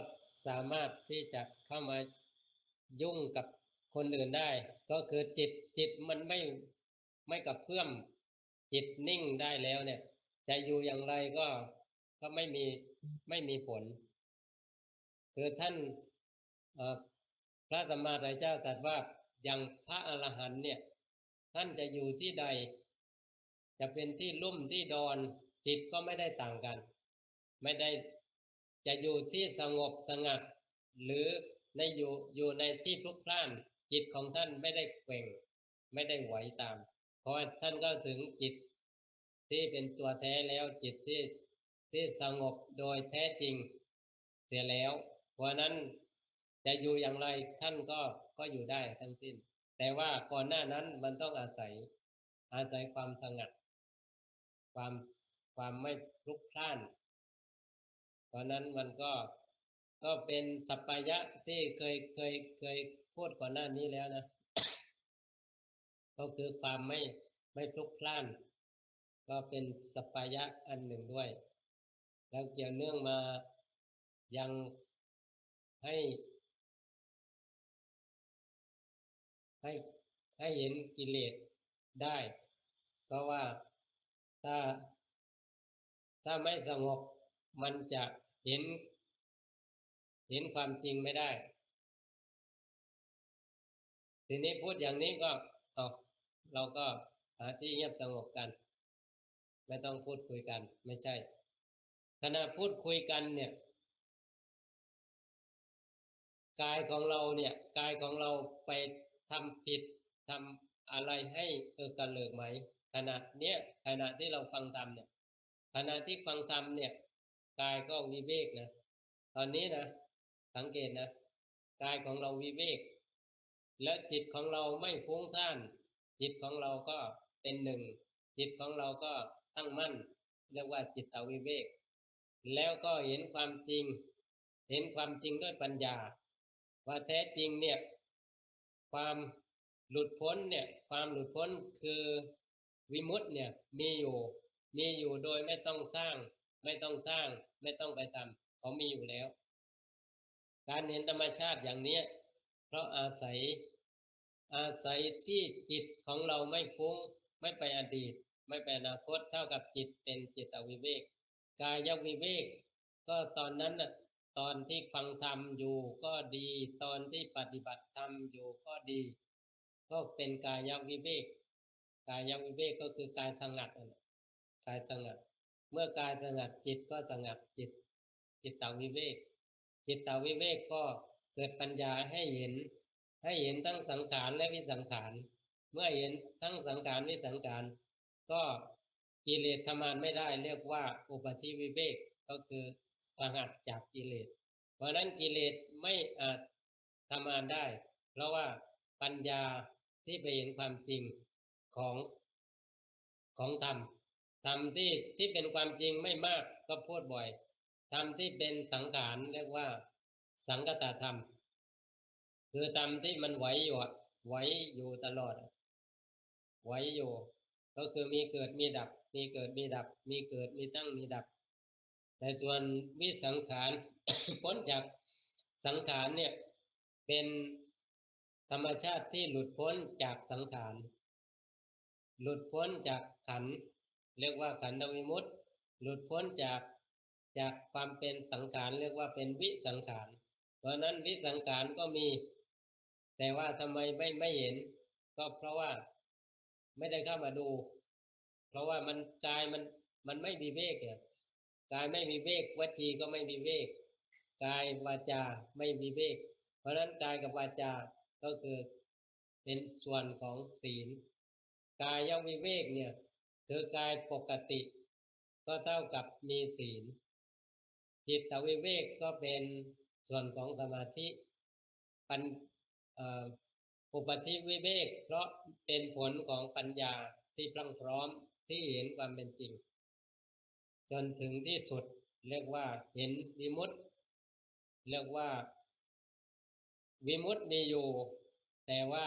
สามารถที่จะเข้ามายุ่งกับคนอื่นได้ก็คือจิตมันไม่กระเพื่อมจิตนิ่งได้แล้วเนี่ยจะอยู่อย่างไรก็ไม่มีผลคือท่านพระสัมมาสัมพุทธเจ้าตรัสว่าอย่างพระอรหันต์เนี่ยท่านจะอยู่ที่ใดจะเป็นที่ลุ่มที่ดอนจิตก็ไม่ได้ต่างกันไม่ได้จะอยู่ที่สงบสงัดหรือในอยู่ในที่พลุกพล่านจิตของท่านไม่ได้แกว่งไม่ได้ไหวตามเพราะท่านก็ถึงจิตที่เป็นตัวแท้แล้วจิตที่สงบโดยแท้จริงเสียแล้วเพราะนั้นจะอยู่อย่างไรท่านก็อยู่ได้ทั้งสิ้นแต่ว่าก่อนหน้านั้นมันต้องอาศัยความสงัดความไม่พลุกพล่านเพราะนั้นมันก็เป็นสัปปายะที่เคยพูดก่อนหน้านี้แล้วนะก็คือความไม่พลุกพล่านก็เป็นสัปปายะอันหนึ่งด้วยแล้วเกี่ยวเนื่องมายังให้เห็นกิเลสได้เพราะว่าถ้าไม่สงบมันจะเห็นความจริงไม่ได้ทีนี้พูดอย่างนี้ก็เราก็หาที่เงียบสงบกันไม่ต้องพูดคุยกันไม่ใช่ขณะพูดคุยกันเนี่ยกายของเราไปทำผิดทำอะไรให้กระเลิกไหมขณะที่เราฟังธรรมเนี่ยขณะที่ฟังธรรมเนี่ยกายก็วิเวกนะตอนนี้นะสังเกตนะกายของเราวิเวกและจิตของเราไม่ฟุ้งซ่านจิตของเราก็เป็นหนึ่งจิตของเราก็ตั้งมั่นเรียกว่าจิตวิเวกแล้วก็เห็นความจริงด้วยปัญญาว่าแท้จริงเนี่ยความหลุดพ้นคือวิมุตติเนี่ยมีอยู่โดยไม่ต้องสร้างไม่ต้องไปทำเขามีอยู่แล้วการเห็นธรรมชาติอย่างนี้เพราะอาศัยที่จิตของเราไม่ฟุ้งไม่ไปอดีตไม่ไปอนาคตเท่ากับจิตเป็นจิตวิเวกกายวิเวกก็ตอนนั้นน่ะตอนที่ฟังธรรมอยู่ก็ดีตอนที่ปฏิบัติธรรมอยู่ก็ดีก็เป็นกายวิเวกก็คือกายสงัดกายสงัดเมื่อกายสงัดจิตก็สงัดจิตวิเวกก็เกิดปัญญาให้เห็นทั้งสังขารและวิสังขารเมื่อเห็นทั้งสังขารวิสังขารก็กิเลสทำงานไม่ได้เรียกว่าอุปธิวิเวกก็คือสงัดจากกิเลสเพราะนั้นกิเลสไม่อาจทำงานได้เพราะว่าปัญญาที่ไปเห็นความจริงของธรรมที่เป็นความจริงไม่มากก็พูดบ่อย ธรรมที่เป็นสังขารเรียกว่าสังคตธรรมคือธรรมที่มันไหวอยู่ตลอดไหวอยู่ก็คือมีเกิดมีดับมีเกิดมีดับมีเกิดมีตั้งมีดับแต่ส่วนวิสังขาร พ้นจากสังขารเนี่ยเป็นธรรมชาติที่หลุดพ้นจากสังขารหลุดพ้นจากขันธ์เรียกว่าขันธวิมุตติหลุดพ้นจากความเป็นสังขารเรียกว่าเป็นวิสังขารเพราะนั้นวิสังขารก็มีแต่ว่าทำไมไม่เห็นก็เพราะว่าไม่ได้เข้ามาดูเพราะว่ามันกายมันไม่มีวิเวกเนี่ยกายไม่มีวิเวกวจีก็ไม่มีวิเวกกายวาจาไม่มีวิเวกเพราะนั้นกายกับวาจาก็คือเป็นส่วนของศีลกายวิเวกเนี่ยคือกายปกติก็เท่ากับมีศีลจิตวิเวกก็เป็นส่วนของสมาธิอุปธิวิเวกเพราะเป็นผลของปัญญาที่พรั่งพร้อมที่เห็นความเป็นจริงจนถึงที่สุดเรียกว่าเห็นวิมุตติเรียกว่าวิมุตติมีอยู่แต่ว่า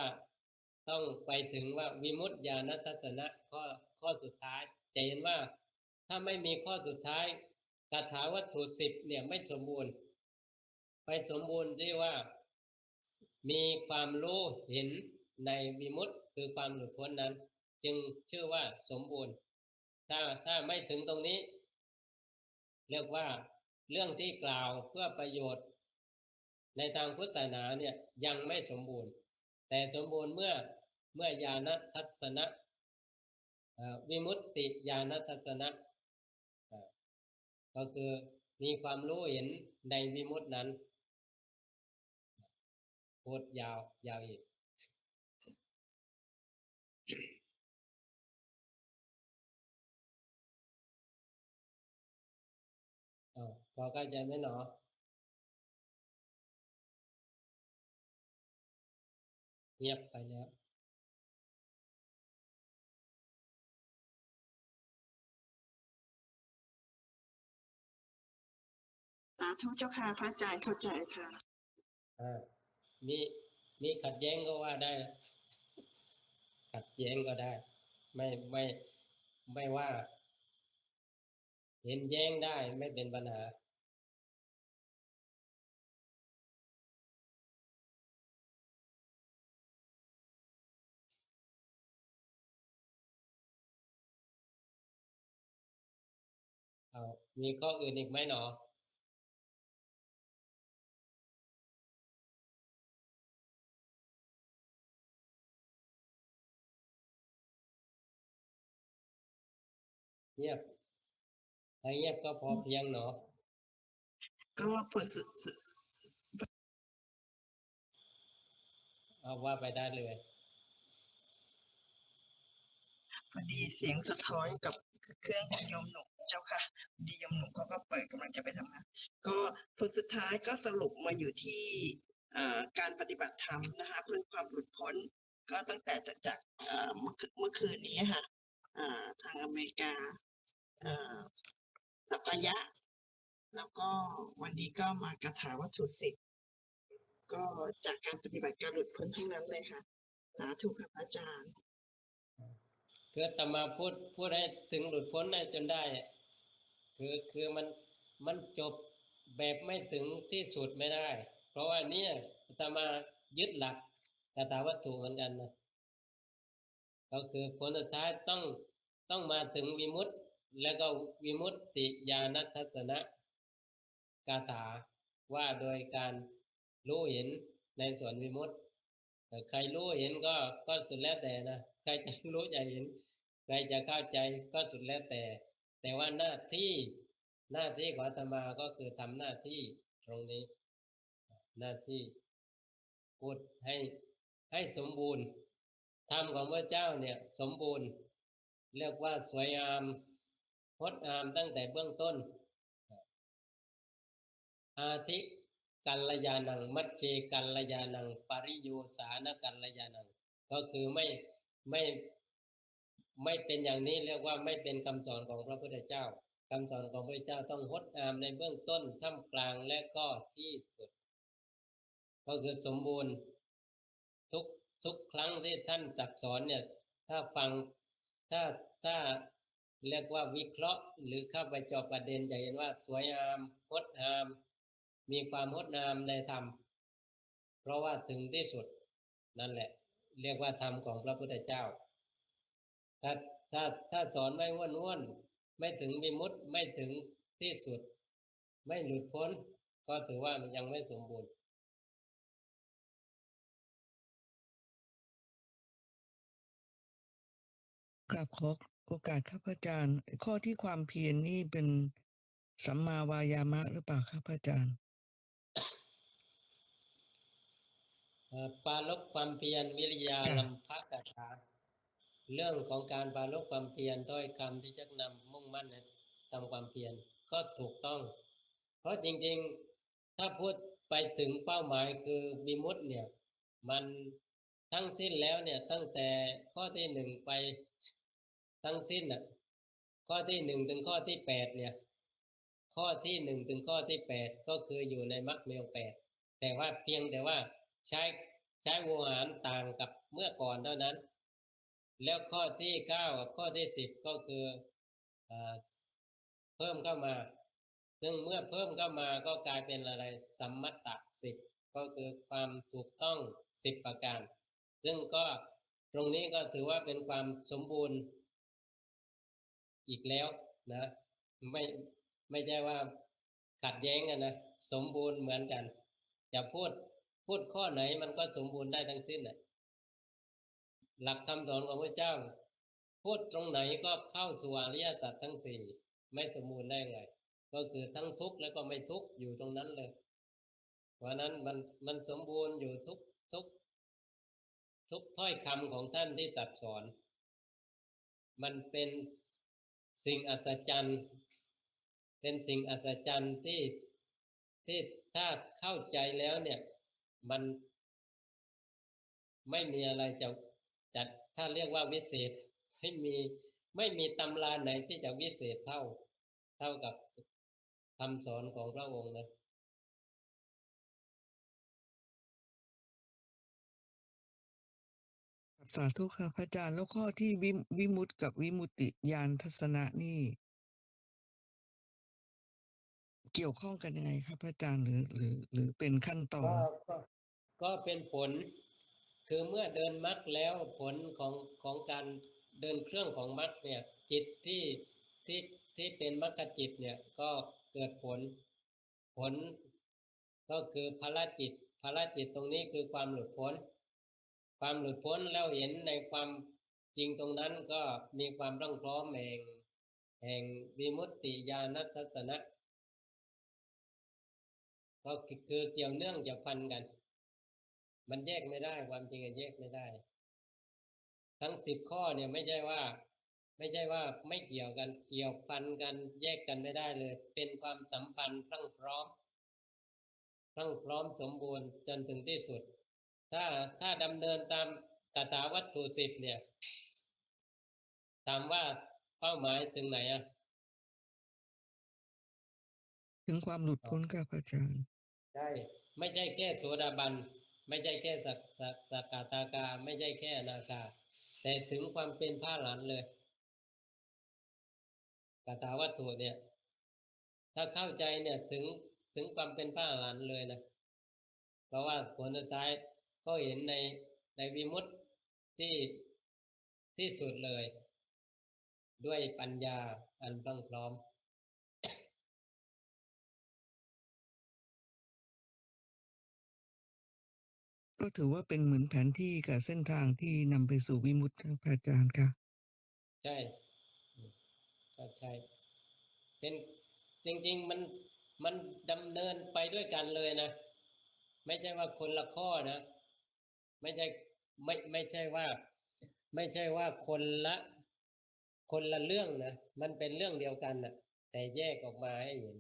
ต้องไปถึงว่าวิมุตติญาณทัสสนะข้อสุดท้ายจะเห็นว่าถ้าไม่มีข้อสุดท้ายคาถาวัตถุ10เนี่ยไม่สมบูรณ์ไปสมบูรณ์ที่ว่ามีความรู้เห็นในวิมุตติคือความหลุดพ้นนั้นจึงชื่อว่าสมบูรณ์ถ้าไม่ถึงตรงนี้เรียกว่าเรื่องที่กล่าวเพื่อประโยชน์ในทางพุทธศาสนาเนี่ยยังไม่สมบูรณ์แต่สมบูรณ์เมื่อญาณทัสสนะวิมุตติญาณทัสสนะก็คือมีความรู้เห็นในวิมุตตินั้นพูดยาวอีกพอเข้าใจไหมหนอเงียบไปแล้วสาธุเจ้าค่ะพระอาจารย์เข้าใจค่ะมีขัดแย้งก็ว่าได้ขัดแย้งก็ได้ไม่ว่าเห็นแย้งได้ไม่เป็นปัญหามีข้ออื่นอีกไหมหนอเงียบถ้าเงียบก็พอเพียงหนอก็ผลสุดเอาว่าไปได้เลยพอดีเสียงสะท้อนกับเครื่องของโยมหนุ่มเจ้าค่ะดีโยมหนุ่มเขาก็เปิดกำลังจะไปทำงานก็ผลสุดท้ายก็สรุปมาอยู่ที่การปฏิบัติธรรมนะคะเพื่อความหลุดพ้นก็ตั้งแต่จากเมื่อคืนนี้ค่ะทางอเมริกาสัปยะแล้วก็วันนี้ก็มากถาวัตถุ10ก็จากการปฏิบัติการหลุดพ้นทั้งนั้นเลยค่ะสาธุค่ะอาจารย์คืออาตมาพูดให้ถึงหลุดพ้นได้จนได้คือมันจบแบบไม่ถึงที่สุดไม่ได้เพราะว่าเนี่ยอาตมายึดหลักคาถาวัตถุเหมือนกันนะก็คือผลสุดท้ายต้องมาถึงวิมุตติแล้วก็วิมุตติญาณทัสสนะคาถาว่าโดยการรู้เห็นในส่วนวิมุตติใครรู้เห็นก็สุดแล้วแต่นะใครจะรู้จะเห็นใครจะเข้าใจก็สุดแล้วแต่ว่าหน้าที่ของอาตมาก็คือทำหน้าที่ตรงนี้หน้าที่พูดให้สมบูรณ์ธรรมของพระเจ้าเนี่ยสมบูรณ์เรียกว่าสวยงามงดงามตั้งแต่เบื้องต้นอาทิกัลยาณังมัจเจกัลยาณังปริโยสานกัลยาณังก็คือไม่เป็นอย่างนี้เรียกว่าไม่เป็นคำสอนของพระพุทธเจ้า คำสอนของพระเจ้าต้องงดงามในเบื้องต้นท่ามกลางและก็ที่สุดก็คือสมบูรณ์ทุกครั้งที่ท่านจับสอนเนี่ยถ้าฟังถ้าเรียกว่าวิเคราะห์หรือเข้าไปเจาะประเด็นจะเห็นว่าสวยงามงดงามมีความงดงามในธรรมเพราะว่าถึงที่สุดนั่นแหละเรียกว่าธรรมของพระพุทธเจ้าถ้าถ้าสอนไม่ว้วนไม่ถึงวิมุตติไม่ถึงที่สุดไม่หลุดพ้นก็ถือว่ามันยังไม่สมบูรณ์ กราบขอโอกาสครับอาจารย์ข้อที่ความเพียรนี่เป็นสัมมาวายามะหรือเปล่าครับอาจารย์ ปาลบความเพียรวิริยาลัมภกถาเรื่องของการปาลบความเพียรถ้อยคำที่ชักนำมุ่งมั่นทำความเพียรก็ถูกต้องเพราะจริงๆถ้าพูดไปถึงเป้าหมายคือวิมุตติเนี่ยมันทั้งสิ้นแล้วเนี่ยตั้งแต่ข้อที่หนึ่งไปทั้งสิ้นข้อที่หนึ่งถึงข้อที่แปดเนี่ยข้อที่หนึ่งถึงข้อที่แปดก็คืออยู่ในมรรคมีองค์แปดแต่ว่าเพียงแต่ว่าใช้วงอาหารต่างกับเมื่อก่อนเท่านั้นแล้วข้อที่เก้ากับข้อที่สิบก็คือเพิ่มเข้ามาซึ่งเมื่อเพิ่มเข้ามาก็กลายเป็นอะไรสัมมัตตะสิบก็คือความถูกต้อง10ประการซึ่งก็ตรงนี้ก็ถือว่าเป็นความสมบูรณ์อีกแล้วนะไม่ใช่ว่าขัดแย้งกันนะสมบูรณ์เหมือนกันจะพูดข้อไหนมันก็สมบูรณ์ได้ทั้งสิ้นหลักคำสอนของพระเจ้าพูดตรงไหนก็เข้าสู่อริยสัจทั้งสี่ไม่สมบูรณ์ได้ไงก็คือทั้งทุกข์แล้วก็ไม่ทุกข์อยู่ตรงนั้นเลยเพราะนั้นมันสมบูรณ์อยู่ทุกถ้อยคำของท่านที่ตรัสสอนมันเป็นสิ่งอัศจรรย์เป็นสิ่งอัศจรรย์ที่ถ้าเข้าใจแล้วเนี่ยมันไม่มีอะไรจะถ้าเรียกว่าวิเศษไม่มีตำราไหนที่จะวิเศษเท่ากับคำสอนของพระองค์นะสาธุครับอาจารย์แล้วข้อที่วิมุตติกับวิมุตติญาณทัศนะนี่เกี่ยวข้องกันยังไงครับอาจารย์หรือเป็นขั้นตอนก็เป็นผลคือเมื่อเดินมรรคแล้วผลของการเดินเครื่องของมรรคเนี่ยจิตที่เป็นมรรคจิตเนี่ยก็เกิดผลก็คือภละจิตตรงนี้คือความหลุดพ้นแล้วเห็นในความจริงตรงนั้นก็มีความร่องพร้อมแห่งวิมุตติญาณทัศนะก็คือเกี่ยวเนื่องจะพันกันมันแยกไม่ได้ความจริงแยกไม่ได้ทั้ง10ข้อเนี่ยไม่ใช่ว่าไม่เกี่ยวกันเกี่ยวพันกันแยกกันไม่ได้เลยเป็นความสัมพันธ์พรั่งพร้อมสมบูรณ์จนถึงที่สุดถ้าดำเนินตามคาถาวัตถุ10เนี่ยถามว่าเป้าหมายถึงไหนถึงความหลุดพ้นครับอาจารย์ใช่ไม่ใช่แค่โสดาบันไม่ใช่แค่สักกาตากาไม่ใช่แค่อนาคาแต่ถึงความเป็นพระอรหันต์เลยคาถาวัตถุเนี่ยถ้าเข้าใจเนี่ยถึงความเป็นพระอรหันต์เลยนะเพราะว่าผลสุดท้ายก็เห็นในวิมุตติที่สุดเลยด้วยปัญญาอันพรั่งพร้อมก็ถือว่าเป็นเหมือนแผนที่กับเส้นทางที่นำไปสู่วิมุตติครับอาจารย์ครับใช่ก็ใช่เป็นจริงๆมันดำเนินไปด้วยกันเลยนะไม่ใช่ว่าคนละข้อนะไม่ใช่ไม่ใช่ว่าคนละเรื่องนะมันเป็นเรื่องเดียวกันนะแต่แยกออกมาให้เห็น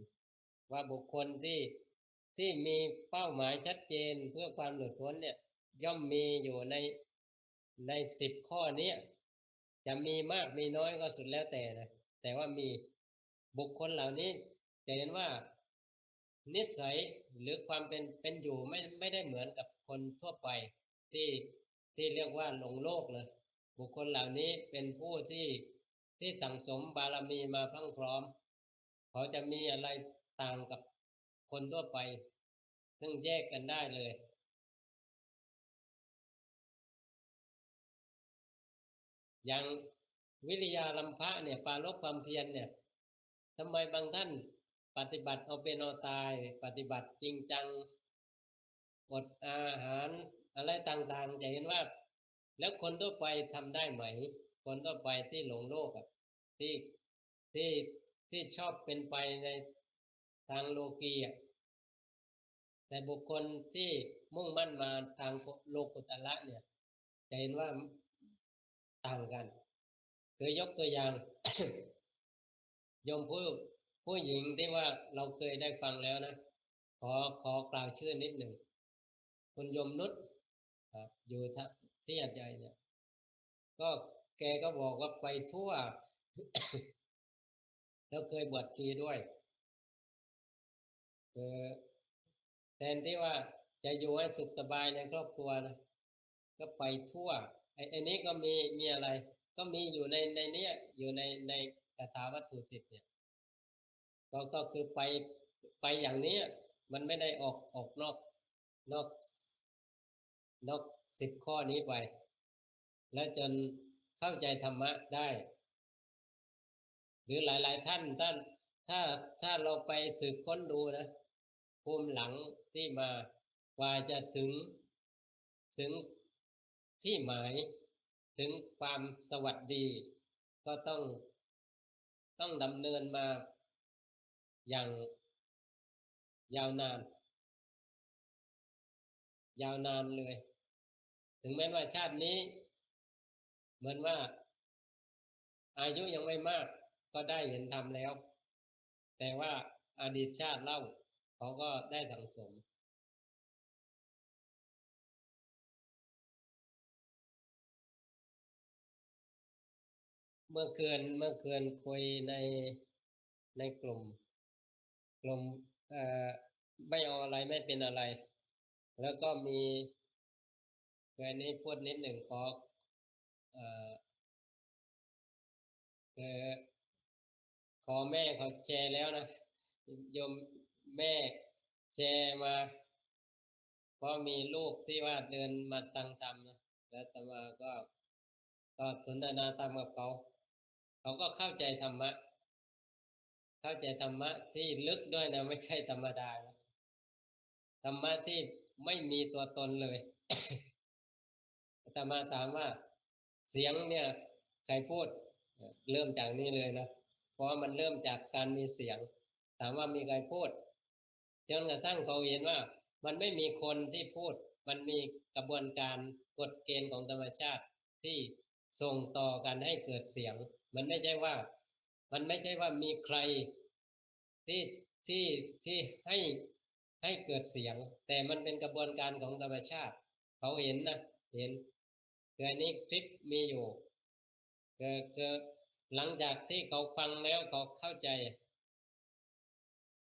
ว่าบุคคลที่มีเป้าหมายชัดเจนเพื่อความหลุดพ้นเนี่ยย่อมมีอยู่ใน10 ข้อนี้จะมีมากมีน้อยก็สุดแล้วแต่นะแต่ว่ามี บุคคลเหล่านี้จะเห็นว่านิสัยหรือความเป็นอยู่ไม่ได้เหมือนกับคนทั่วไปที่เรียกว่าหลงโลกนะบุคคลเหล่านี้เป็นผู้ที่สั่งสมบารมีมาพรั่งพร้อมเขาจะมีอะไรต่างกับคนทั่วไปซึ่งแยกกันได้เลยอย่างวิริยารัมภะเนี่ยปรารภความเพียรเนี่ยทำไมบางท่านปฏิบัติเอาเป็นเอาตายปฏิบัติจริงจังอดอาหารอะไรต่างๆจะเห็นว่าแล้วคนทั่วไปทำได้ไหมคนทั่วไปที่หลงโลกที่ที่ที่ชอบเป็นไปในทางโลกีแต่บุคคลที่มุ่งมั่นมาทางโลกุตระเนี่ยจะเห็นว่าต่างกันคือยกตัวอย่าง โยมผู้หญิงที่ว่าเราเคยได้ฟังแล้วนะขอกล่าวชื่อนิดหนึ่งคุณโยมนุชอยู่ที่หาดใหญ่เนี่ยก็แกก็บอกว่าไปทั่ว แล้วเคยบวชชีด้วยแทนที่ว่าจะอยู่ให้สุขสบายในครอบครัวนะก็ไปทั่วไอ้นี้ก็มีอะไรก็มีอยู่ในเนี้ยอยู่ในคาถาวัตถุสิบเนี่ยก็คือไปอย่างนี้มันไม่ได้ออกนอก10 ข้อนี้ไปแล้วจนเข้าใจธรรมะได้หรือหลายๆท่านถ้าเราไปสืบค้นดูนะภูมิหลังที่มากว่าจะถึงที่หมายถึงความสวัสดีก็ต้องดำเนินมาอย่างยาวนานเลยถึงแม้ว่าชาตินี้เหมือนว่าอายุยังไม่มากก็ได้เห็นธรรมแล้วแต่ว่าอดีตชาติเล่าเขาก็ได้สั่งสมเมื่อคืนคุยในกลุ่มไม่เอาอะไรไม่เป็นอะไรแล้วก็มีอันนี้พูดนิดหนึ่งขอแม่เขาแชร์แล้วนะโยมแม่แชร์มาเพราะมีลูกที่ว่าเดินมาตั้งธรรมนะแล้วอาตมาก็สนทนาธรรมกับเขาก็เข้าใจธรรมะที่ลึกด้วยนะไม่ใช่ธรรมดานะธรรมะที่ไม่มีตัวตนเลย อาตมาถามว่าเสียงเนี่ยใครพูดเริ่มจากนี้เลยนะเพราะมันเริ่มจากการมีเสียงถามว่ามีใครพูดจนกระทั่งเขาเห็นว่ามันไม่มีคนที่พูดมันมีกระบวนการกฎเกณฑ์ของธรรมชาติที่ส่งต่อกันให้เกิดเสียงมันไม่ใช่ว่ามีใครที่ให้เกิดเสียงแต่มันเป็นกระบวนการของธรรมชาติเขาเห็นนะเห็นคืออันนี้คลิปมีอยู่คือหลังจากที่เขาฟังแล้วเขาเข้าใจ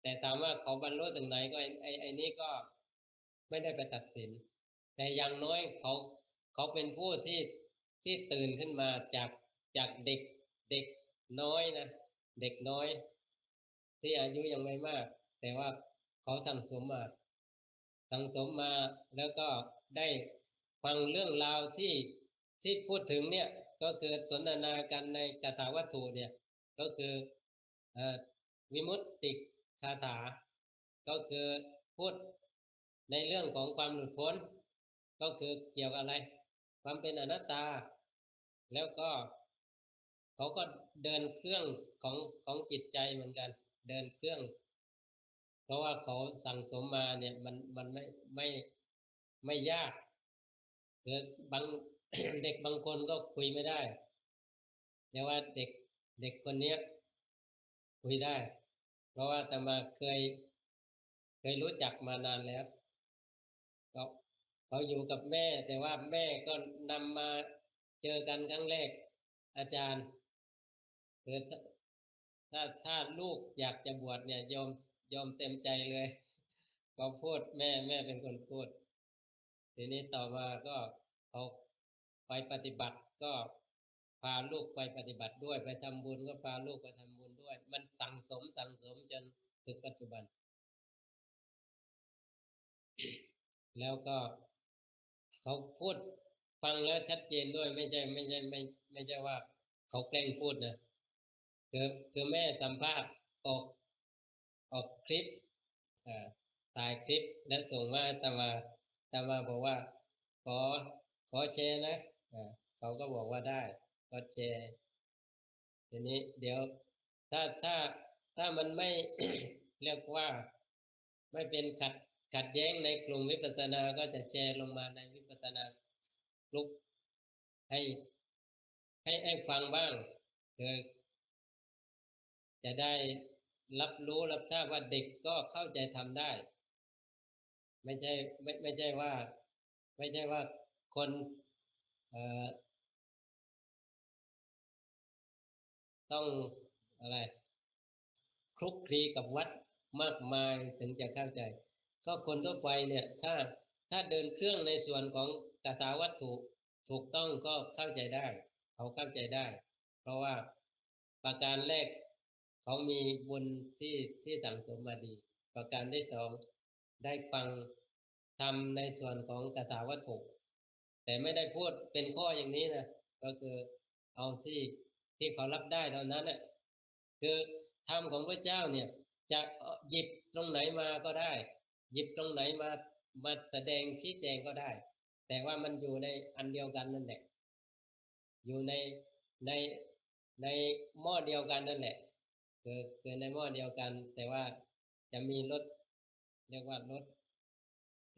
แต่ถามว่าเขาบรรลุถึงไหนก็ไอ้นี้ก็ไม่ได้ไปตัดสินแต่อย่างน้อยเขาเป็นผู้ที่ตื่นขึ้นมาจากเด็กน้อยนะเด็กน้อยที่อายุยังไม่มากแต่ว่าเขาสั่งสมมาแล้วก็ได้ฟังเรื่องราวที่พูดถึงเนี่ยก็คือสนทนากันในคาถาวัตถุเนี่ยก็คือวิมุตติคาถาก็คือพูดในเรื่องของความหลุดพ้นก็คือเกี่ยวกับอะไรความเป็นอนัตตาแล้วก็เขาก็เดินเครื่องของจิตใจเหมือนกันเดินเครื่องเพราะว่าเขาสั่งสมมาเนี่ยมันไม่ยากหรือบาง เด็กบางคนก็คุยไม่ได้แต่ว่าเด็กคนนี้คุยได้เพราะว่าอาตมาเคยรู้จักมานานแล้วเขาอยู่กับแม่แต่ว่าแม่ก็นำมาเจอกันครั้งแรกอาจารย์คือ ถ้าลูกอยากจะบวชเนี่ยยอมเต็มใจเลยเขาพูดแม่เป็นคนพูดทีนี้ต่อมาก็เขาไปปฏิบัติก็พาลูกไปปฏิบัติด้วยไปทำบุญก็พาลูกไปทำบุญด้วย มันสั่งสมจนถึงปัจจุบัน แล้วก็เขาพูดฟังแล้วชัดเจนด้วยไม่ใช่ว่าเขาแกล้งพูดนะคือแม่สัมภาษณ์ออกคลิปถ่ายคลิปและส่งมาอาตมาบอกว่าขอแชร์นะเขาก็บอกว่าได้ก็แชร์ทีนี้เดี๋ยวถ้ามันไม่ เรียกว่าไม่เป็นขัดแย้งในกลุ่มวิปัสสนาก็จะแชร์ลงมาในวิปัสสนากลุ่มให้ฟังบ้างเพื่อจะได้รับรู้รับทราบว่าเด็กก็เข้าใจทำได้ไม่ใช่ว่าคนต้องอะไรคลุกคลีกับวัดมากมายถึงจะเข้าใจก็คนทั่วไปเนี่ยถ้าเดินเครื่องในส่วนของกถาวัตถุถูกต้องก็เข้าใจได้เขาเข้าใจได้เพราะว่าประการแรกเขามีบุญที่สั่งสมมาดีประการที่สองได้ฟังทำในส่วนของกถาวัตถุแต่ไม่ได้พูดเป็นข้ออย่างนี้นะก็คือเอาที่เขารับได้เท่านั้นน่ะคือธรรมของพระเจ้าเนี่ยจะหยิบตรงไหนมาก็ได้หยิบตรงไหนมาแสดงชี้แจงก็ได้แต่ว่ามันอยู่ในอันเดียวกันนั่นแหละอยู่ในหม้อเดียวกันนั่นแหละคือในหม้อเดียวกันแต่ว่าจะมีรสเรียกว่า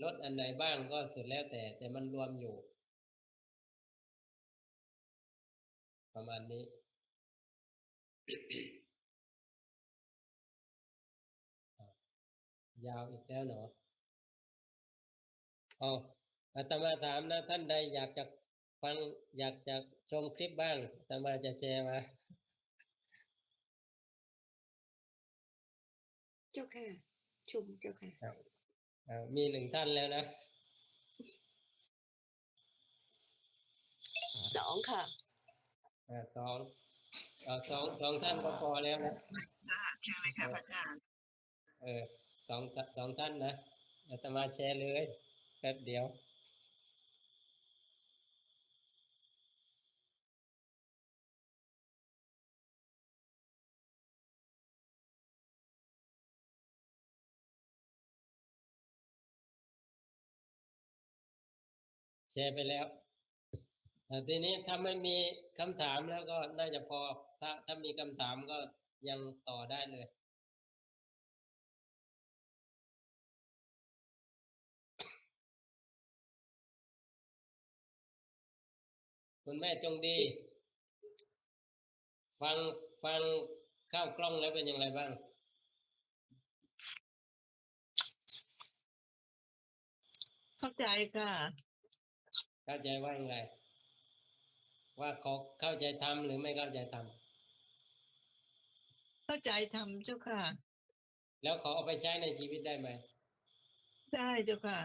รสอันไหนบ้างก็สุดแล้วแต่มันรวมอยู่ประมาณนี้ ยาวอีกแล้วเนาะอาตมาถามนะท่านใดอยากจะฟังอยากจะชมคลิปบ้างอาตมาจะแชร์มา เจ้าค่ะชมเจ้าค่ะ มีหนึ่งท่านแล้วนะ สองค่ะ สองท่านก็พอแล้วนะ เชิญเลยค่ะพระอาจารย์ สองท่านนะอาตมาแชร์เลยแป๊บเดียวแชร์ไปแล้วทีนี้ถ้าไม่มีคำถามแล้วก็น่าจะพอถ้ามีคำถามก็ยังต่อได้เลยคุณแม่จงดีฟังข้าวกล้องแล้วเป็นอย่างไรบ้าง เข้าใจค่ะ เข้าใจว่าอย่างไรว่าเขาเข้าใจทำหรือไม่เข้าใจทำ เข้าใจทำเจ้าค่ะ แล้วเขาเอาไปใช้ในชีวิตได้ไหม ได้เจ้าค่ะ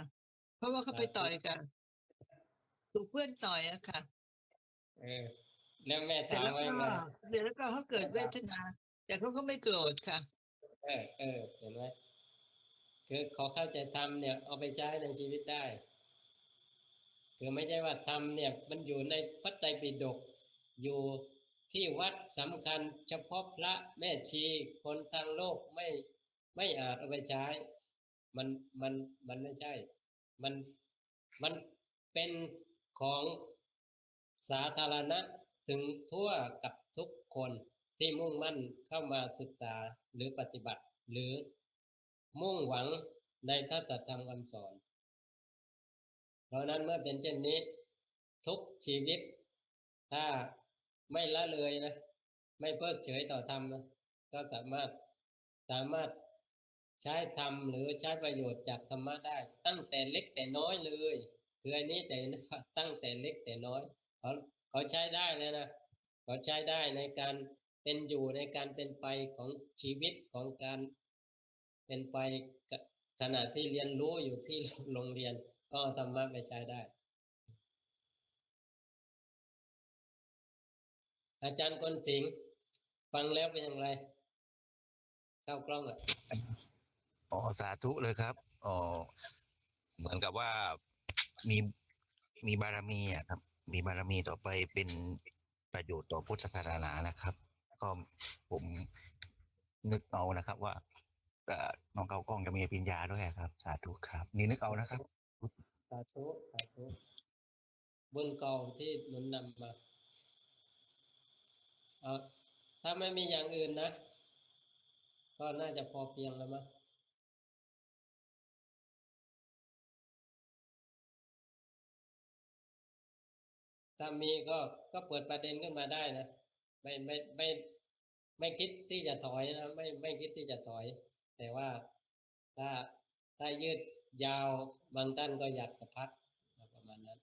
เพราะว่าเขาไปต่อยกันถูกเพื่อนต่อยอะค่ะ แล้วแม่ เสร็จ ถาม แล้ว ว่า ก็ ยังไง เดี๋ยวแล้วก็เขาเกิดเวทนา แต่เขาก็ไม่โกรธค่ะ เห็นไหมคือเขาเข้าใจทำเนี่ยเอาไปใช้ในชีวิตได้คือไม่ใช่ว่าทำเนี่ยมันอยู่ในพระไตรปิฎกอยู่ที่วัดสำคัญเฉพาะพระแม่ชีคนทางโลกไม่อาจเอาไปใช้มันไม่ใช่มันเป็นของสาธารณะถึงทั่วกับทุกคนที่มุ่งมั่นเข้ามาศึกษาหรือปฏิบัติหรือมุ่งหวังในพระสัทธรรมคำสอนเพราะนั้นเมื่อเป็นเช่นนี้ทุกชีวิตถ้าไม่ละเลยนะไม่เพิกเฉยต่อธรรมนะก็สามารถใช้ธรรมหรือใช้ประโยชน์จากธรรมะได้ตั้งแต่เล็กแต่น้อยเลยคืออันนี้จะเห็นว่าตั้งแต่เล็กแต่น้อยเขาใช้ได้เลยนะเขาใช้ได้ในการ เป็นอยู่ในการเป็นไปของชีวิตของการเป็นไปขณะที่เรียนรู้อยู่ที่โรงเรียนก็เอาธรรมะไปใช้ได้ อาจารย์กนสิงห์ฟังแล้วเป็นอย่างไรเข้ากล้องอ่ะ อ๋อสาธุเลยครับอ๋อเหมือนกับว่ามีมีบารมีอะครับมีบารมีต่อไปเป็นประโยชน์ต่อพุทธศาสนานะครับ ก็ผมนึกเอานะครับว่าน้องเกากล้องจะมีปริญญาด้วยครับ สาธุครับนี่นึกเอานะครับ สาธุสาธุบุญเก่าที่หนุนนำมาถ้าไม่มีอย่างอื่นนะก็น่าจะพอเพียงแล้วมั้งถ้ามีก็เปิดประเด็นขึ้นมาได้นะไม่คิดที่จะถอยนะไม่คิดที่จะถอย แต่ว่าถ้ายืดยาวบางท่านก็อยากจะพักประมาณนั้น